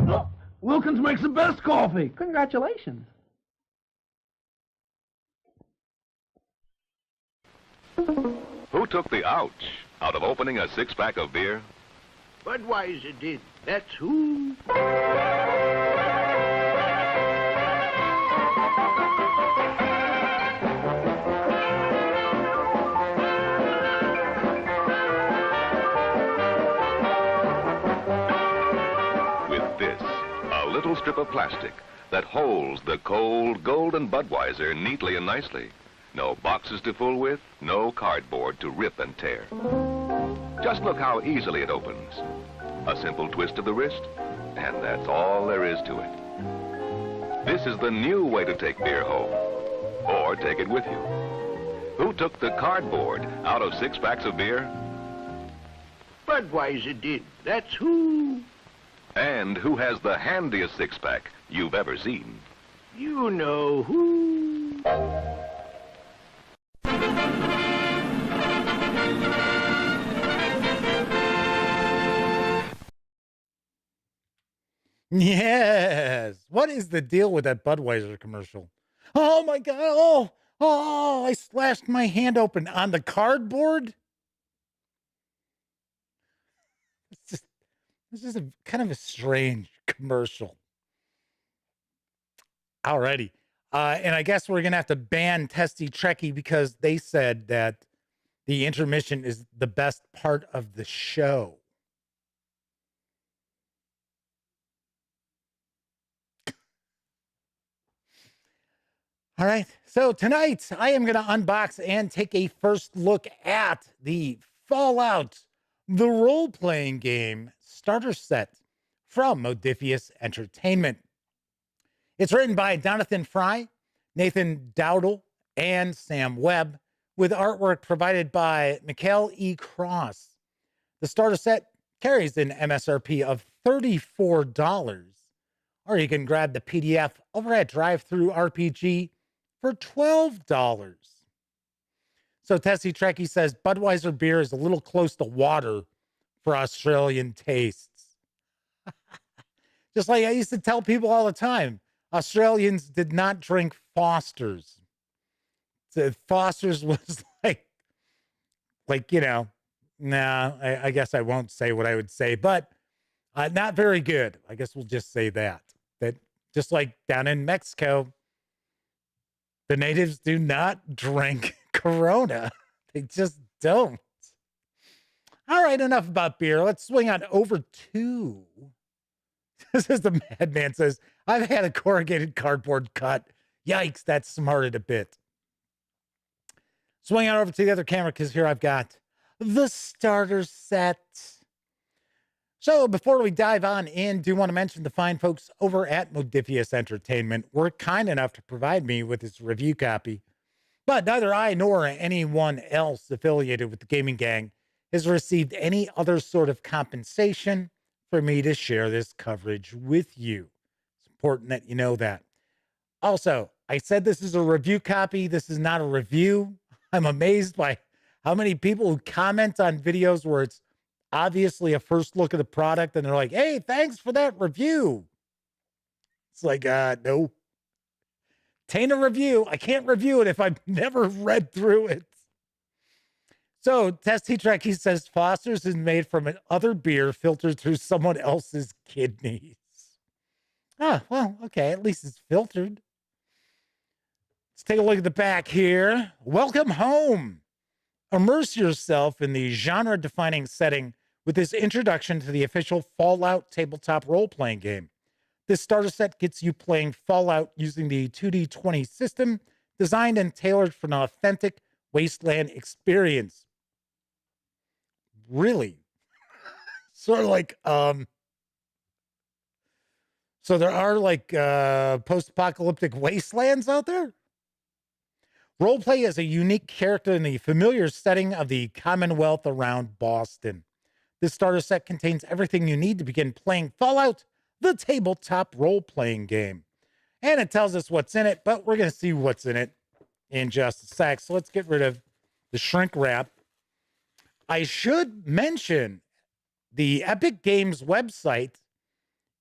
Wilkins makes the best coffee. Congratulations. Who took the ouch out of opening a six-pack of beer? Budweiser did. That's who. With this, a little strip of plastic that holds the cold golden Budweiser neatly and nicely. No boxes to fool with, no cardboard to rip and tear. Just look how easily it opens. A simple twist of the wrist, and that's all there is to it. This is the new way to take beer home, or take it with you. Who took the cardboard out of 6 packs of beer? Budweiser did. That's who. And who has the handiest 6-pack you've ever seen? You know who. Yes. What is the deal with that Budweiser commercial? Oh my God. Oh, I slashed my hand open on the cardboard. This is a kind of a strange commercial. Alrighty. And I guess we're going to have to ban Testy Trekkie because they said that the intermission is the best part of the show. All right, so tonight I am going to unbox and take a first look at the Fallout, the role-playing game starter set from Modiphius Entertainment. It's written by Jonathan Fry, Nathan Dowdle, and Sam Webb, with artwork provided by Mikhail E. Cross. The starter set carries an MSRP of $34, or you can grab the PDF over at DriveThruRPG for $12. So Tessie Trekkie says Budweiser beer is a little close to water for Australian tastes. Just like I used to tell people all the time, Australians did not drink Foster's. So Foster's was like, I guess I won't say what I would say, but not very good. I guess we'll just say that. That just like down in Mexico, the natives do not drink Corona. They just don't. All right, enough about beer. Let's swing on over to. This is the Madman says, I've had a corrugated cardboard cut. Yikes, that smarted a bit. Swing on over to the other camera because here I've got the starter set. So before we dive on in, do want to mention the fine folks over at Modiphius Entertainment were kind enough to provide me with this review copy. But neither I nor anyone else affiliated with the Gaming Gang has received any other sort of compensation for me to share this coverage with you. It's important that you know that. Also, I said this is a review copy. This is not a review. I'm amazed by how many people who comment on videos where it's obviously a first look at the product and they're like, hey, thanks for that review. It's like, no. Tain't a review. I can't review it if I've never read through it. So, Testy Trekkie says Foster's is made from an other beer filtered through someone else's kidneys. Ah, well, okay. At least it's filtered. Let's take a look at the back here. Welcome home. Immerse yourself in the genre-defining setting with this introduction to the official Fallout tabletop role-playing game. This starter set gets you playing Fallout using the 2D20 system, designed and tailored for an authentic wasteland experience. Really? Sort of like, so there are like post-apocalyptic wastelands out there? Roleplay is a unique character in the familiar setting of the Commonwealth around Boston. This starter set contains everything you need to begin playing Fallout, the tabletop role-playing game. And it tells us what's in it, but we're going to see what's in it in just a sec. So let's get rid of the shrink wrap. I should mention the Epic Games website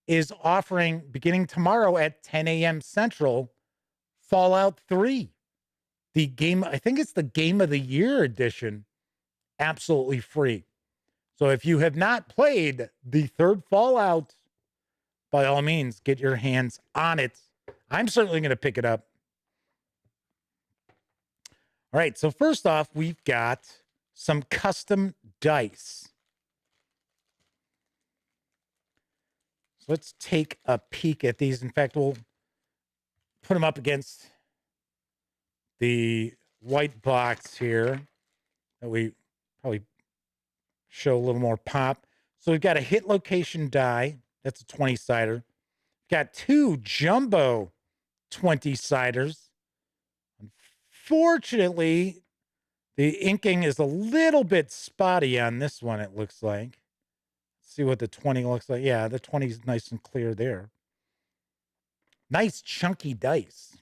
is offering, beginning tomorrow at 10 a.m. Central, Fallout 3. The game, I think it's the Game of the Year edition, absolutely free. So if you have not played the third Fallout, by all means, get your hands on it. I'm certainly going to pick it up. All right, so first off, we've got some custom dice. So let's take a peek at these. In fact, we'll put them up against the white box here that we probably show a little more pop. So we've got a hit location die. That's a 20-sider. We've got two jumbo 20-siders. Unfortunately, the inking is a little bit spotty on this one, it looks like. Let's see what the 20 looks like. Yeah, the 20 is nice and clear there. Nice chunky dice.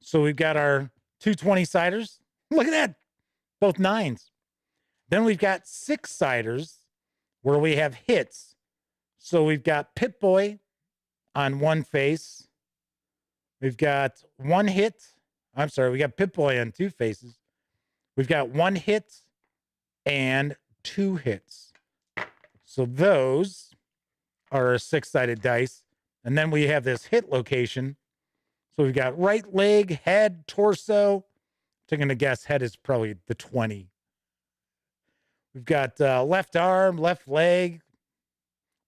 So we've got our two 20-siders. Look at that. Both 9s. Then we've got 6-siders where we have hits. So we've got Pip-Boy on one face. We've got one hit. I'm sorry, we got Pip-Boy on two faces. We've got one hit and two hits. So those are a 6-sided dice. And then we have this hit location. So we've got right leg, head, torso. I'm taking a guess head is probably the 20. We've got left arm, left leg,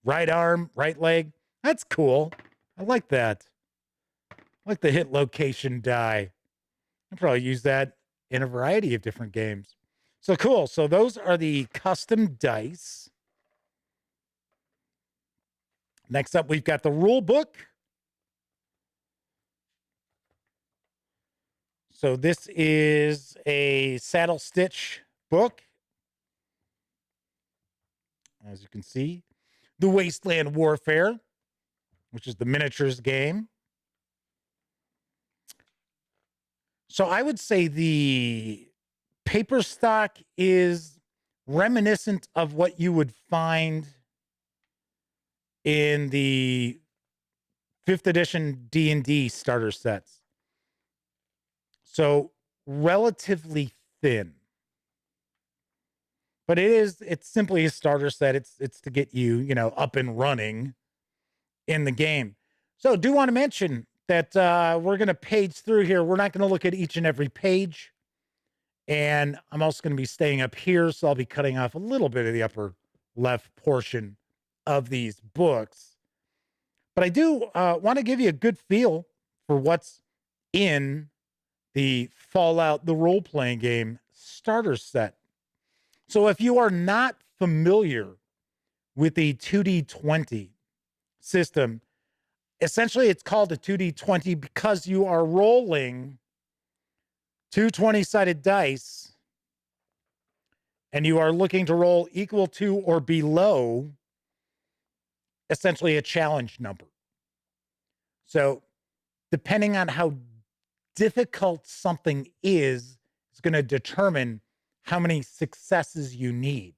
right arm, right leg. That's cool. I like that. I like the hit location die. I'll probably use that in a variety of different games. So cool. So those are the custom dice. Next up, we've got the rule book. So this is a saddle stitch book. As you can see, the Wasteland Warfare, which is the miniatures game. So I would say the paper stock is reminiscent of what you would find in the 5th edition D&D starter sets. So relatively thin. But it's simply a starter set. It's to get you, up and running in the game. So do want to mention that we're going to page through here. We're not going to look at each and every page. And I'm also going to be staying up here, so I'll be cutting off a little bit of the upper left portion of these books. But I do want to give you a good feel for what's in the Fallout, the role-playing game starter set. So if you are not familiar with the 2D20 system, essentially it's called a 2D20 because you are rolling two 20-sided dice and you are looking to roll equal to or below essentially a challenge number. So depending on how difficult something is, it's going to determine how many successes you need.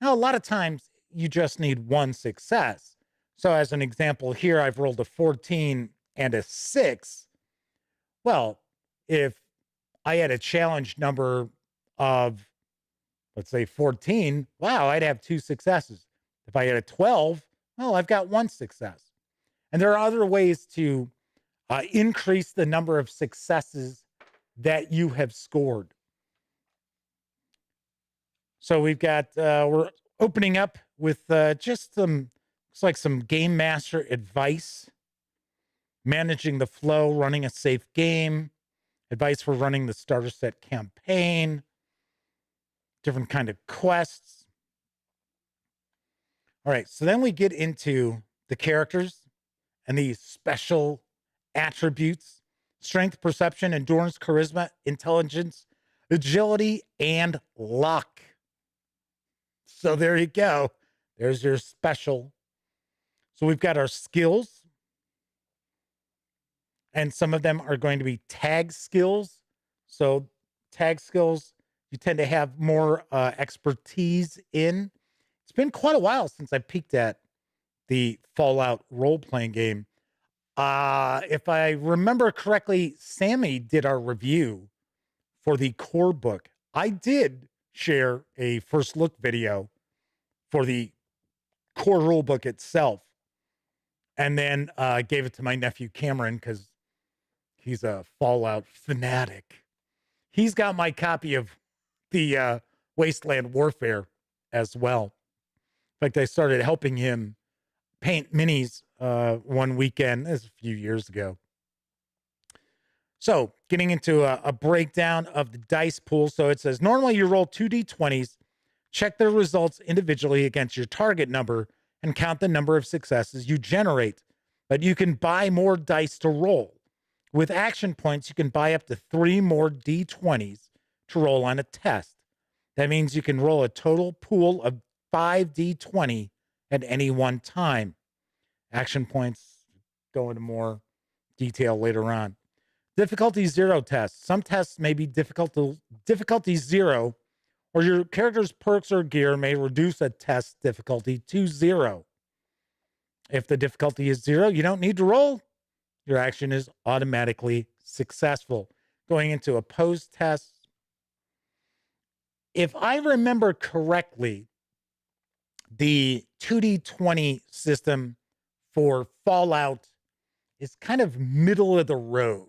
Now, a lot of times you just need one success. So as an example here, I've rolled a 14 and a 6. Well, if I had a challenge number of, let's say 14, wow, I'd have 2 successes. If I had a 12, well, I've got 1 success. And there are other ways to increase the number of successes that you have scored. So we've got, we're opening up with just some, looks like some game master advice, managing the flow, running a safe game, advice for running the starter set campaign, different kind of quests. All right, so then we get into the characters and these special attributes: strength, perception, endurance, charisma, intelligence, agility, and luck. So there you go. There's your special. So we've got our skills, and some of them are going to be tag skills. So tag skills, you tend to have more expertise in. It's been quite a while since I peeked at the Fallout role-playing game. If I remember correctly, Sammy did our review for the core book. I did share a first look video for the core rule book itself, and then gave it to my nephew Cameron because he's a Fallout fanatic. He's got my copy of the Wasteland Warfare as well. In fact, I started helping him paint minis one weekend. This was a few years ago. So getting into a breakdown of the dice pool. So it says, normally you roll 2d20s, check their results individually against your target number, and count the number of successes you generate. But you can buy more dice to roll. With action points, you can buy up to 3 more d20s to roll on a test. That means you can roll a total pool of 5 d20 at any one time. Action points go into more detail later on. Difficulty 0 tests. Some tests may be difficulty 0, or your character's perks or gear may reduce a test difficulty to 0. If the difficulty is 0, you don't need to roll. Your action is automatically successful. Going into opposed tests. If I remember correctly, the 2d20 system for Fallout is kind of middle of the road.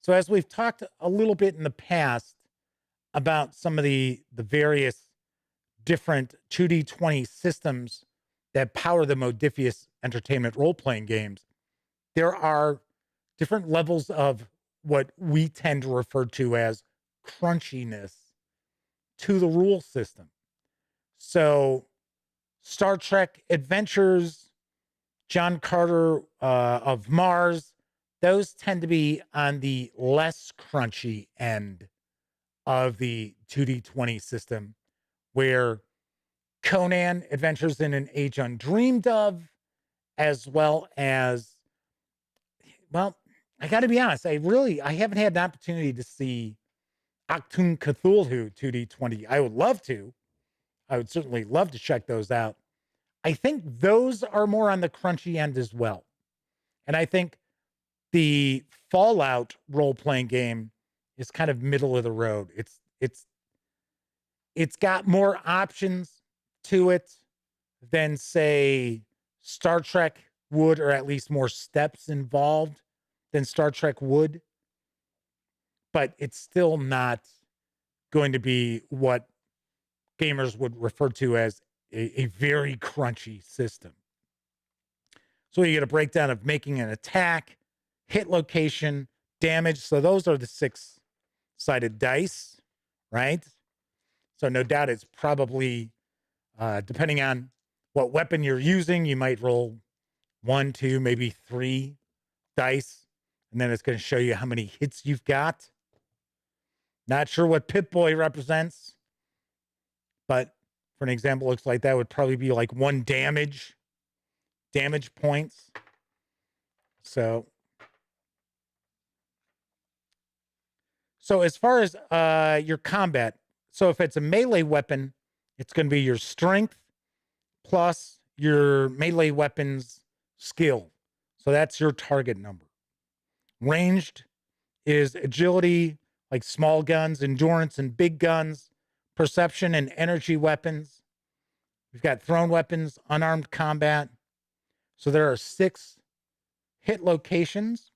So as we've talked a little bit in the past about some of the various different 2d20 systems that power the Modiphius Entertainment role-playing games, there are different levels of what we tend to refer to as crunchiness to the rule system. So Star Trek Adventures, John Carter of Mars, those tend to be on the less crunchy end of the 2d20 system, where Conan, Adventures in an Age Undreamed Of, as well as, well, I got to be honest, I haven't had an opportunity to see Achtung Cthulhu 2d20. I would love to. I would certainly love to check those out. I think those are more on the crunchy end as well. And I think the Fallout role-playing game is kind of middle of the road. It's got more options to it than, say, Star Trek would, or at least more steps involved than Star Trek would. But it's still not going to be what gamers would refer to as a very crunchy system. So you get a breakdown of making an attack, hit location, damage. So those are the 6-sided dice, right? So no doubt it's probably, depending on what weapon you're using, you might roll 1, 2, maybe 3 dice. And then it's going to show you how many hits you've got. Not sure what Pip-Boy represents. But for an example, looks like that would probably be like 1 damage points. So as far as your combat, so if it's a melee weapon, it's going to be your strength plus your melee weapon's skill. So that's your target number. Ranged is agility, like small guns, endurance and big guns, perception and energy weapons. We've got thrown weapons, unarmed combat. So there are 6 hit locations: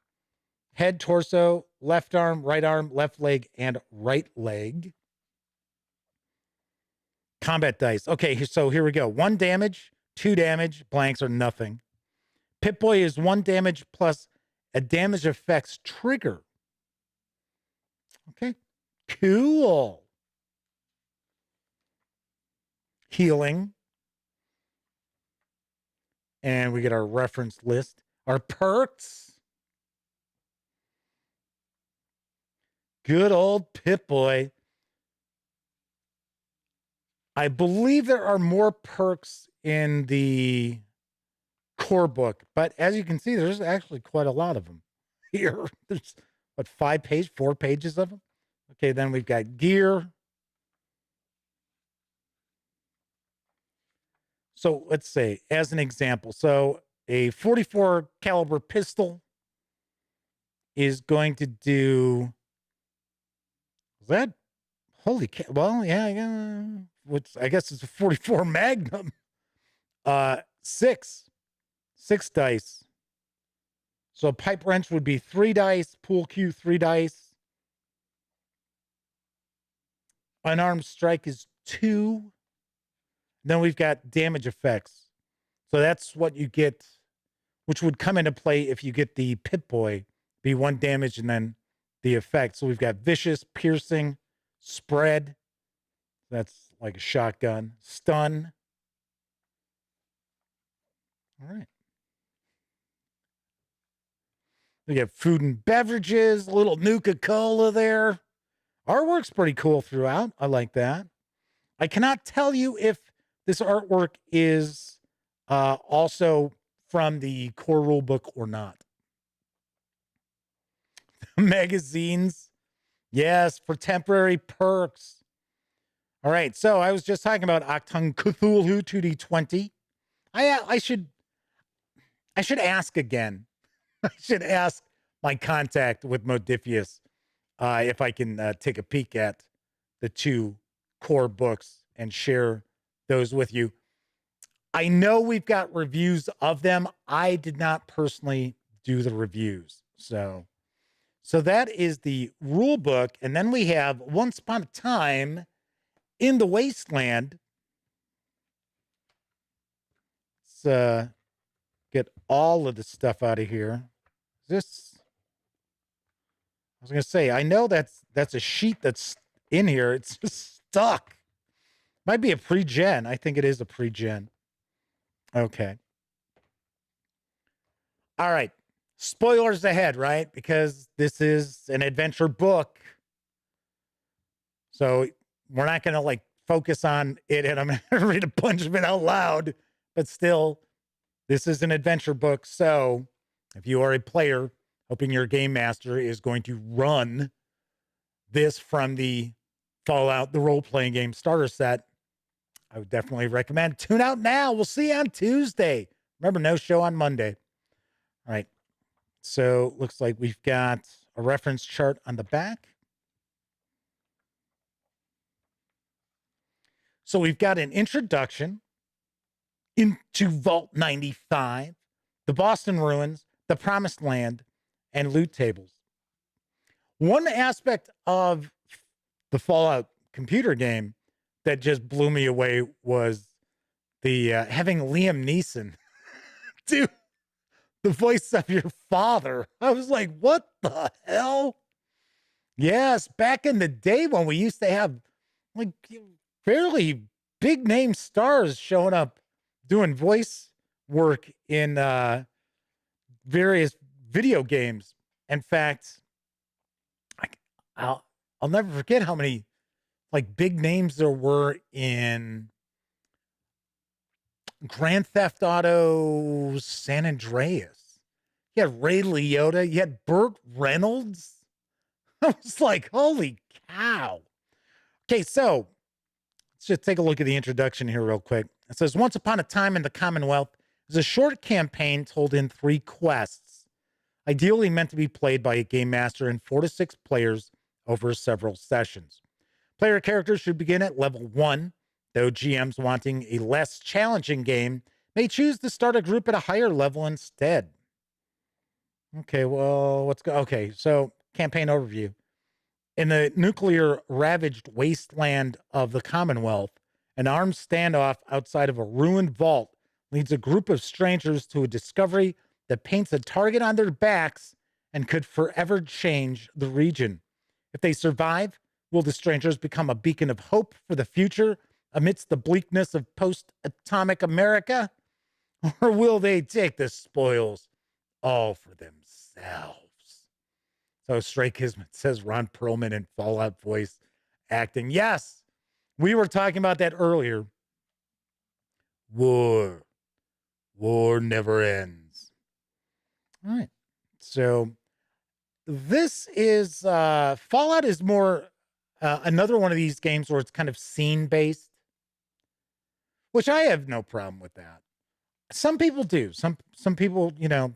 head, torso, left arm, left leg, and right leg. Combat dice. Okay, so here we go. 1 damage, 2 damage, blanks are nothing. Pip-Boy is 1 damage plus a damage effects trigger. Okay, cool. Healing. And we get our reference list. Our perks. Good old Pip-Boy. I believe there are more perks in the core book, but as you can see, there's actually quite a lot of them here. There's, what, 4 pages of them? Okay, then we've got gear. So let's say, as an example, so a 44 caliber pistol is going to do, is that, holy cow, well, yeah, which I guess it's a 44 Magnum. 6 dice. So a pipe wrench would be 3 dice, pool cue 3 dice. Unarmed strike is 2. Then we've got damage effects. So that's what you get, which would come into play if you get the Pip-Boy, be 1 damage and then the effect. So we've got vicious, piercing, spread. That's like a shotgun. Stun. All right. We got food and beverages, a little Nuka-Cola there. Artwork's pretty cool throughout. I like that. I cannot tell you if this artwork is also from the core rule book or not. Magazines. Yes, for temporary perks. All right, so I was just talking about Octung Cthulhu 2D20. I should ask again. I should ask my contact with Modiphius if I can take a peek at the 2 core books and share those with you. I know we've got reviews of them. I did not personally do the reviews. So that is the rule book. And then we have Once Upon a Time in the Wasteland. Let's get all of the stuff out of here. This, I was going to say, I know that's a sheet that's in here. It's just stuck. Might be a pre-gen. I think it is a pre-gen. Okay. All right. Spoilers ahead, right? Because this is an adventure book. So we're not going to like focus on it, and I'm going to read a bunch of it out loud. But still, this is an adventure book. So if you are a player, hoping your game master is going to run this from the Fallout, the role-playing game starter set, I would definitely recommend tune out now. We'll see you on Tuesday. Remember, no show on Monday. All right. So looks like we've got a reference chart on the back. So we've got an introduction into Vault 95, the Boston Ruins, the Promised Land, and loot tables. One aspect of the Fallout computer game that just blew me away was the having Liam Neeson do the voice of your father. I was like, what the hell? Yes, back in the day when we used to have like fairly big name stars showing up doing voice work in various video games. In fact, I'll never forget how many like big names there were in Grand Theft Auto San Andreas. You had Ray Liotta, you had Burt Reynolds. I was like, holy cow. Okay, so let's just take a look at the introduction here real quick. It says, Once Upon a Time in the Commonwealth is a short campaign told in 3 quests, ideally meant to be played by a game master and 4 to 6 players over several sessions. Player characters should begin at level 1, though GMs wanting a less challenging game may choose to start a group at a higher level instead. Okay, well, okay, so campaign overview. In the nuclear-ravaged wasteland of the Commonwealth, an armed standoff outside of a ruined vault leads a group of strangers to a discovery that paints a target on their backs and could forever change the region. If they survive, will the strangers become a beacon of hope for the future amidst the bleakness of post-atomic America? Or will they take the spoils all for themselves? So Stray Kismet says Ron Perlman in Fallout voice acting. Yes, we were talking about that earlier. War never ends. All right. So this is Fallout is more another one of these games where it's kind of scene based, which I have no problem with that. Some people do. Some people, you know,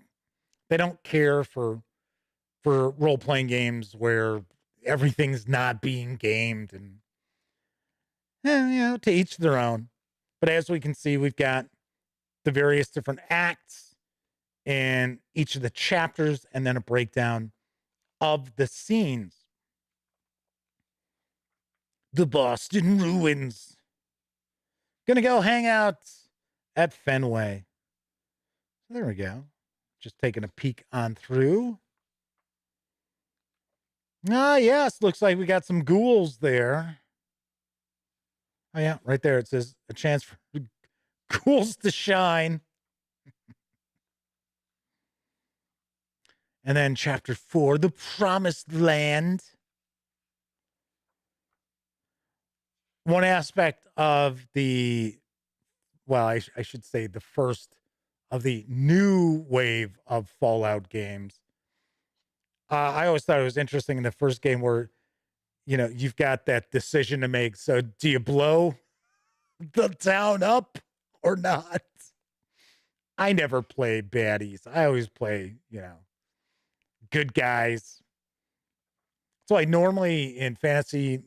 they don't care for role-playing games where everything's not being gamed, and you know, to each their own. But as we can see, we've got the various different acts in each of the chapters and then a breakdown of the scenes. The Boston ruins. Gonna go hang out at Fenway. There we go. Just taking a peek on through. Ah, yes, looks like we got some ghouls there. Oh, yeah, right there. It says a chance for ghouls to shine. And then chapter 4, the Promised Land. One aspect of the, well, I should say the first of the new wave of Fallout games. I always thought it was interesting in the first game where, you know, you've got that decision to make. So do you blow the town up or not? I never play baddies. I always play, you know, good guys. So I normally in fantasy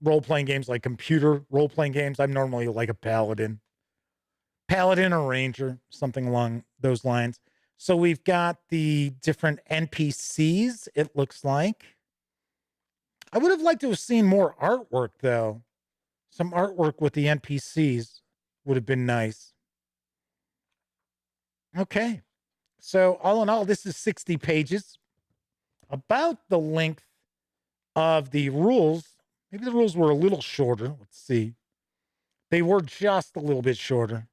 role-playing games, like computer role-playing games, I'm normally like a paladin or ranger, something along those lines. So we've got the different NPCs, it looks like. I would have liked to have seen more artwork, though. Some artwork with the NPCs would have been nice. Okay. So all in all, this is 60 pages. About the length of the rules. Maybe the rules were a little shorter. Let's see. They were just a little bit shorter.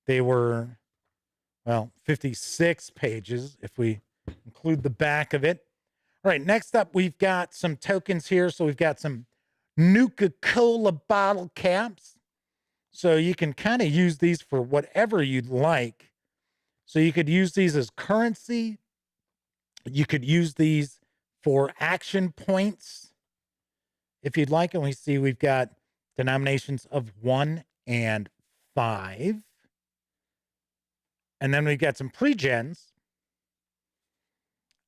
They were, well, 56 pages if we include the back of it. All right, next up, we've got some tokens here. So we've got some Nuka-Cola bottle caps. So you can kind of use these for whatever you'd like. So you could use these as currency. You could use these for action points if you'd like. And we see we've got denominations of 1 and 5. And then we've got some pre-gens.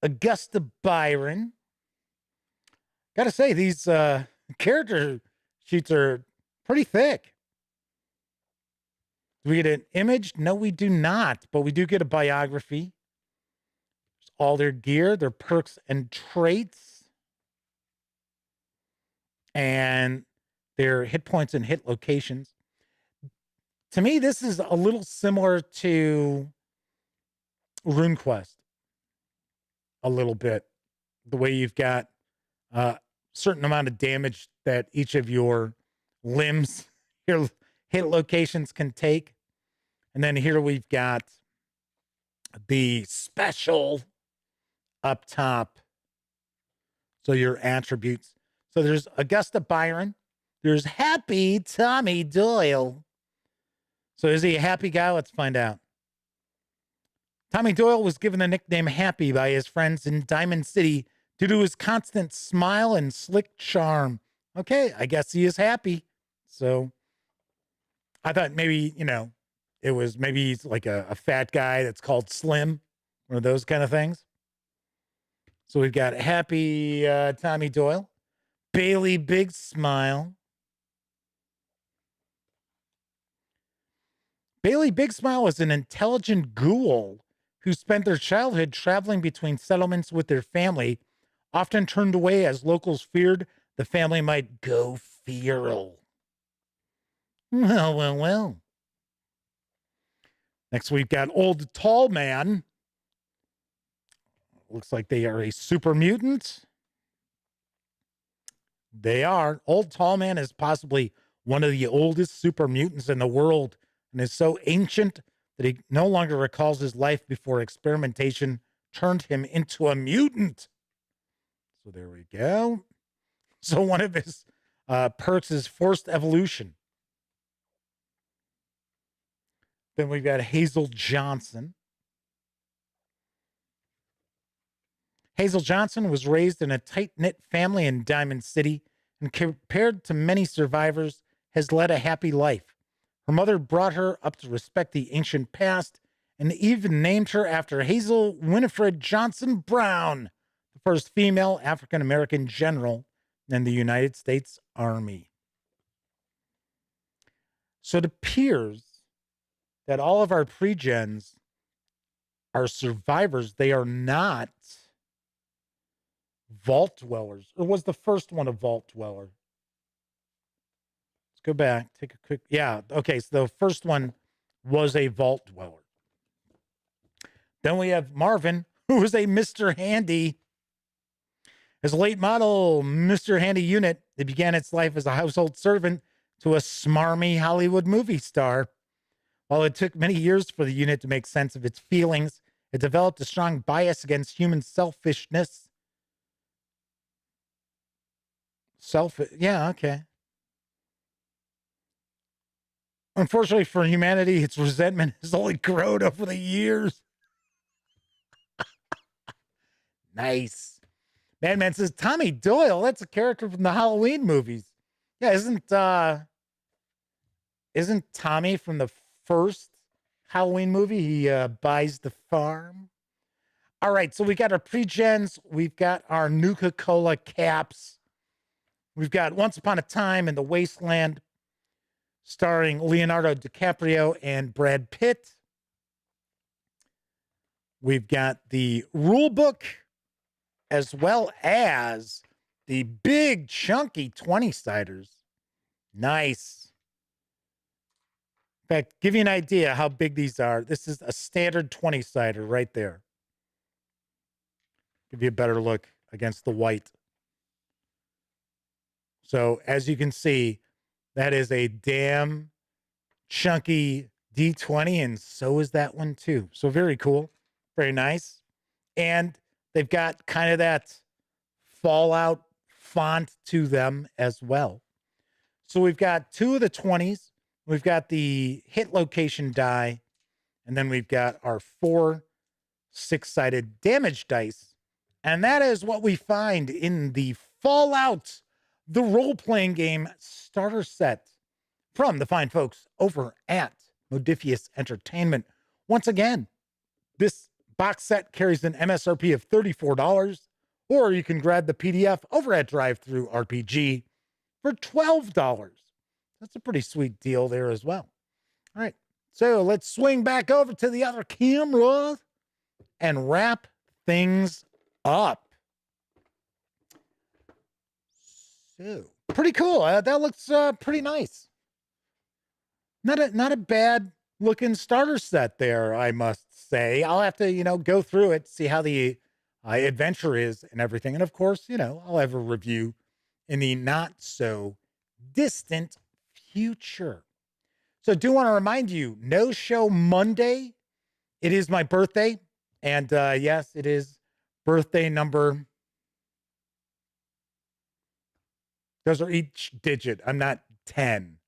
Augusta Byron. Got to say, these character sheets are pretty thick. Do we get an image? No, we do not. But we do get a biography. All their gear, their perks and traits. And their hit points and hit locations. To me, this is a little similar to RuneQuest a little bit. The way you've got a certain amount of damage that each of your limbs, your hit locations can take. And then here we've got the special up top. So your attributes. So there's Augusta Byron. There's Happy Tommy Doyle. So is he a happy guy? Let's find out. Tommy Doyle was given the nickname Happy by his friends in Diamond City due to his constant smile and slick charm. Okay, I guess he is happy. So I thought maybe, it was maybe he's like a fat guy that's called Slim, one of those kind of things. So we've got Happy Tommy Doyle, Bailey Big Smile. Bailey Big Smile is an intelligent ghoul who spent their childhood traveling between settlements with their family, often turned away as locals feared the family might go feral. Well. Next, we've got Old Tall Man. Looks like they are a super mutant. They are. Old Tall Man is possibly one of the oldest super mutants in the world and is so ancient that he no longer recalls his life before experimentation turned him into a mutant. So there we go. So one of his perks is forced evolution. Then we've got Hazel Johnson. Hazel Johnson was raised in a tight-knit family in Diamond City and compared to many survivors, has led a happy life. Her mother brought her up to respect the ancient past and even named her after Hazel Winifred Johnson Brown, the first female African-American general in the United States Army. So it appears that all of our pre-gens are survivors. They are not vault dwellers. Or was the first one a vault dweller? Let's go back. Take a quick... Yeah, okay. So the first one was a vault dweller. Then we have Marvin, who was a Mr. Handy. As a late model Mr. Handy unit, it began its life as a household servant to a smarmy Hollywood movie star. While it took many years for the unit to make sense of its feelings, it developed a strong bias against human selfishness. Yeah, okay. Unfortunately for humanity, its resentment has only grown over the years. Nice. Madman says, Tommy Doyle, that's a character from the Halloween movies. Yeah, isn't Tommy from the first Halloween movie? He buys the farm. All right, so we got our pre-gens. We've got our Nuka-Cola caps. We've got Once Upon a Time in the Wasteland, starring Leonardo DiCaprio and Brad Pitt. We've got the rule book, as well as the big, chunky 20-siders. Nice. In fact, give you an idea how big these are. This is a standard 20-sider right there. Give you a better look against the white. So, as you can see, that is a damn chunky D20, and so is that one too. So, very cool. Very nice. And they've got kind of that Fallout font to them as well. So, we've got two of the 20s. We've got the hit location die, and then we've got our 4 6-sided damage dice. And that is what we find in the Fallout, the role-playing game starter set from the fine folks over at Modiphius Entertainment. Once again, this box set carries an MSRP of $34, or you can grab the PDF over at DriveThruRPG for $12. That's a pretty sweet deal there as well. All right, so let's swing back over to the other camera and wrap things up. So pretty cool. That looks pretty nice. Not a bad looking starter set there, I must say. I'll have to, go through it, see how the adventure is and everything. And of course, I'll have a review in the not so distant future. So do want to remind you, no show Monday. It is my birthday. And yes, it is birthday number. Those are each digit. I'm not 10.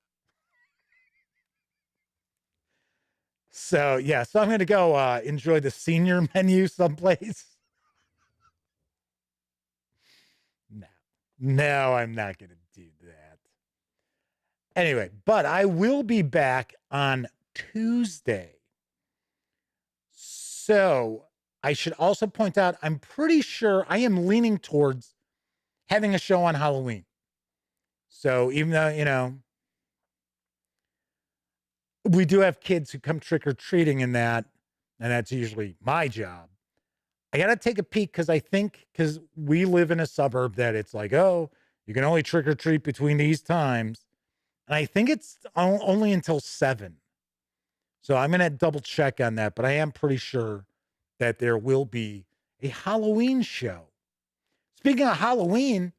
So, yeah. So I'm going to go enjoy the senior menu someplace. No, I'm not going to do that. Anyway, but I will be back on Tuesday. So I should also point out, I'm pretty sure I am leaning towards having a show on Halloween. So even though, we do have kids who come trick-or-treating in that, and that's usually my job. I got to take a peek because we live in a suburb that it's like, oh, you can only trick-or-treat between these times. And I think it's only until 7. So I'm going to double check on that, but I am pretty sure that there will be a Halloween show. Speaking of Halloween,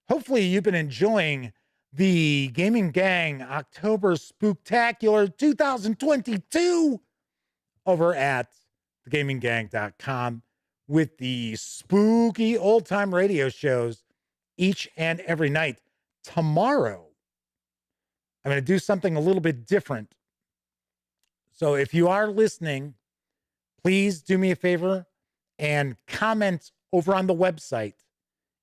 hopefully you've been enjoying the Gaming Gang October Spooktacular 2022 over at thegaminggang.com with the spooky old-time radio shows each and every night. Tomorrow, I'm going to do something a little bit different. So if you are listening, please do me a favor and comment over on the website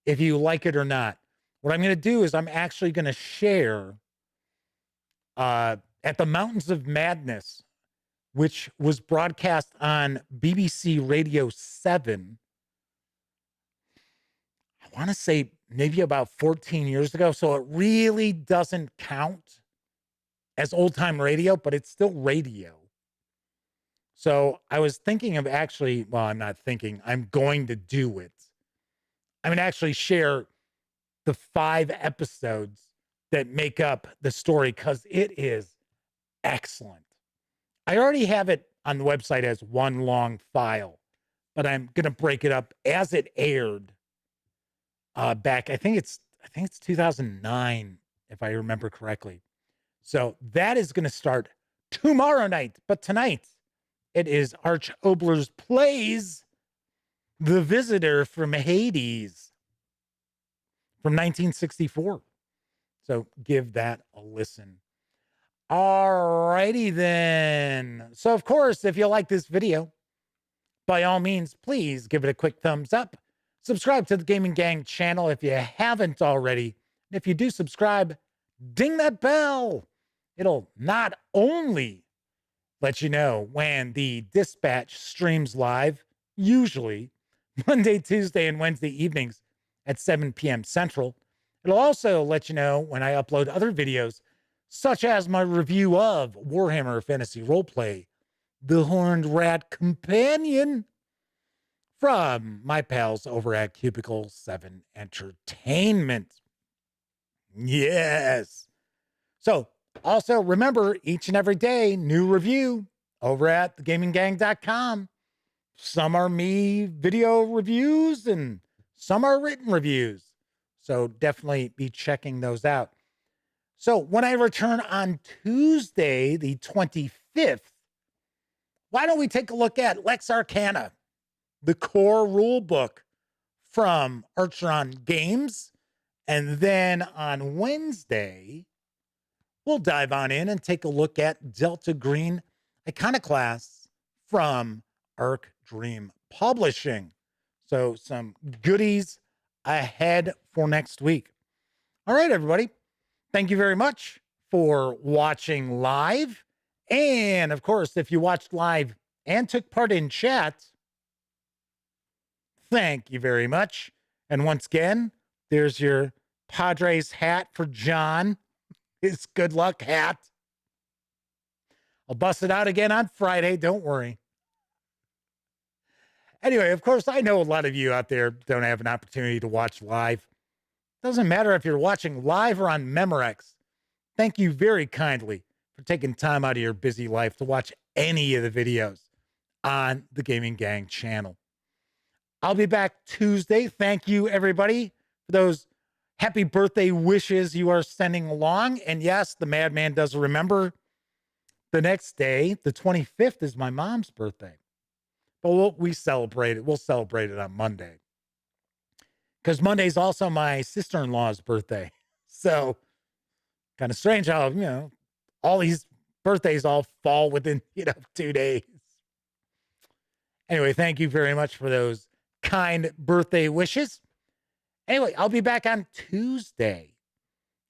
if you like it or not. What I'm going to do is I'm actually going to share at the Mountains of Madness, which was broadcast on BBC Radio 7. I want to say maybe about 14 years ago. So it really doesn't count as old time radio, but it's still radio. So I was thinking of actually, well, I'm not thinking, I'm going to do it. I'm going to actually share the 5 episodes that make up the story because it is excellent. I already have it on the website as one long file, but I'm going to break it up as it aired back. I think it's 2009, if I remember correctly. So that is going to start tomorrow night, but tonight it is Arch Obler's Plays The Visitor from Hades from 1964. So give that a listen. All righty then. So, of course, if you like this video, by all means, please give it a quick thumbs up. Subscribe to the Gaming Gang channel if you haven't already. And if you do subscribe, ding that bell. It'll not only let you know when the Dispatch streams live, usually Monday, Tuesday, and Wednesday evenings at 7 p.m. Central. It'll also let you know when I upload other videos, such as my review of Warhammer Fantasy Roleplay, The Horned Rat Companion, from my pals over at Cubicle 7 Entertainment. Yes. So, also remember, each and every day, new review over at thegaminggang.com. Some are me video reviews and some are written reviews. So definitely be checking those out. So when I return on Tuesday, the 25th, why don't we take a look at Lex Arcana, the core rule book from Archeron Games. And then on Wednesday, we'll dive on in and take a look at Delta Green Iconoclasts from Arc Dream Publishing. So some goodies ahead for next week. All right, everybody. Thank you very much for watching live. And of course, if you watched live and took part in chat, thank you very much. And once again, there's your Padres hat for John. His good luck hat. I'll bust it out again on Friday. Don't worry. Anyway, of course, I know a lot of you out there don't have an opportunity to watch live. Doesn't matter if you're watching live or on Memorex. Thank you very kindly for taking time out of your busy life to watch any of the videos on the Gaming Gang channel. I'll be back Tuesday. Thank you, everybody, for those happy birthday wishes you are sending along. And yes, the madman does remember the next day, the 25th, is my mom's birthday. But we celebrate it. We'll celebrate it on Monday. Because Monday's also my sister-in-law's birthday. So kind of strange how, you know, all these birthdays all fall within, 2 days. Anyway, thank you very much for those kind birthday wishes. Anyway, I'll be back on Tuesday.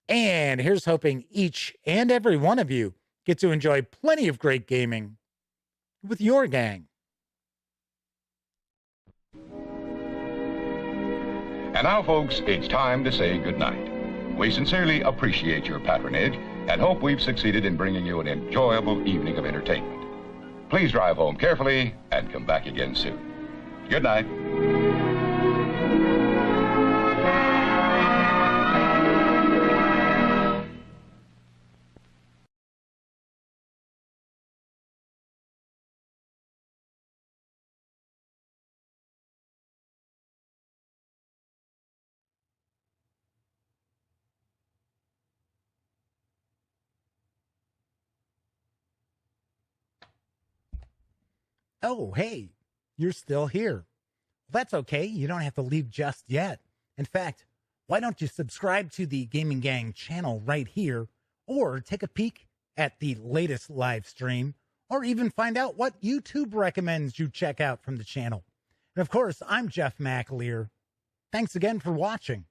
And here's hoping each and every one of you get to enjoy plenty of great gaming with your gang. And now, folks, it's time to say goodnight. We sincerely appreciate your patronage and hope we've succeeded in bringing you an enjoyable evening of entertainment. Please drive home carefully and come back again soon. Good night. Oh, hey, you're still here. Well, that's okay. You don't have to leave just yet. In fact, why don't you subscribe to the Gaming Gang channel right here, or take a peek at the latest live stream, or even find out what YouTube recommends you check out from the channel. And of course, I'm Jeff McAleer. Thanks again for watching.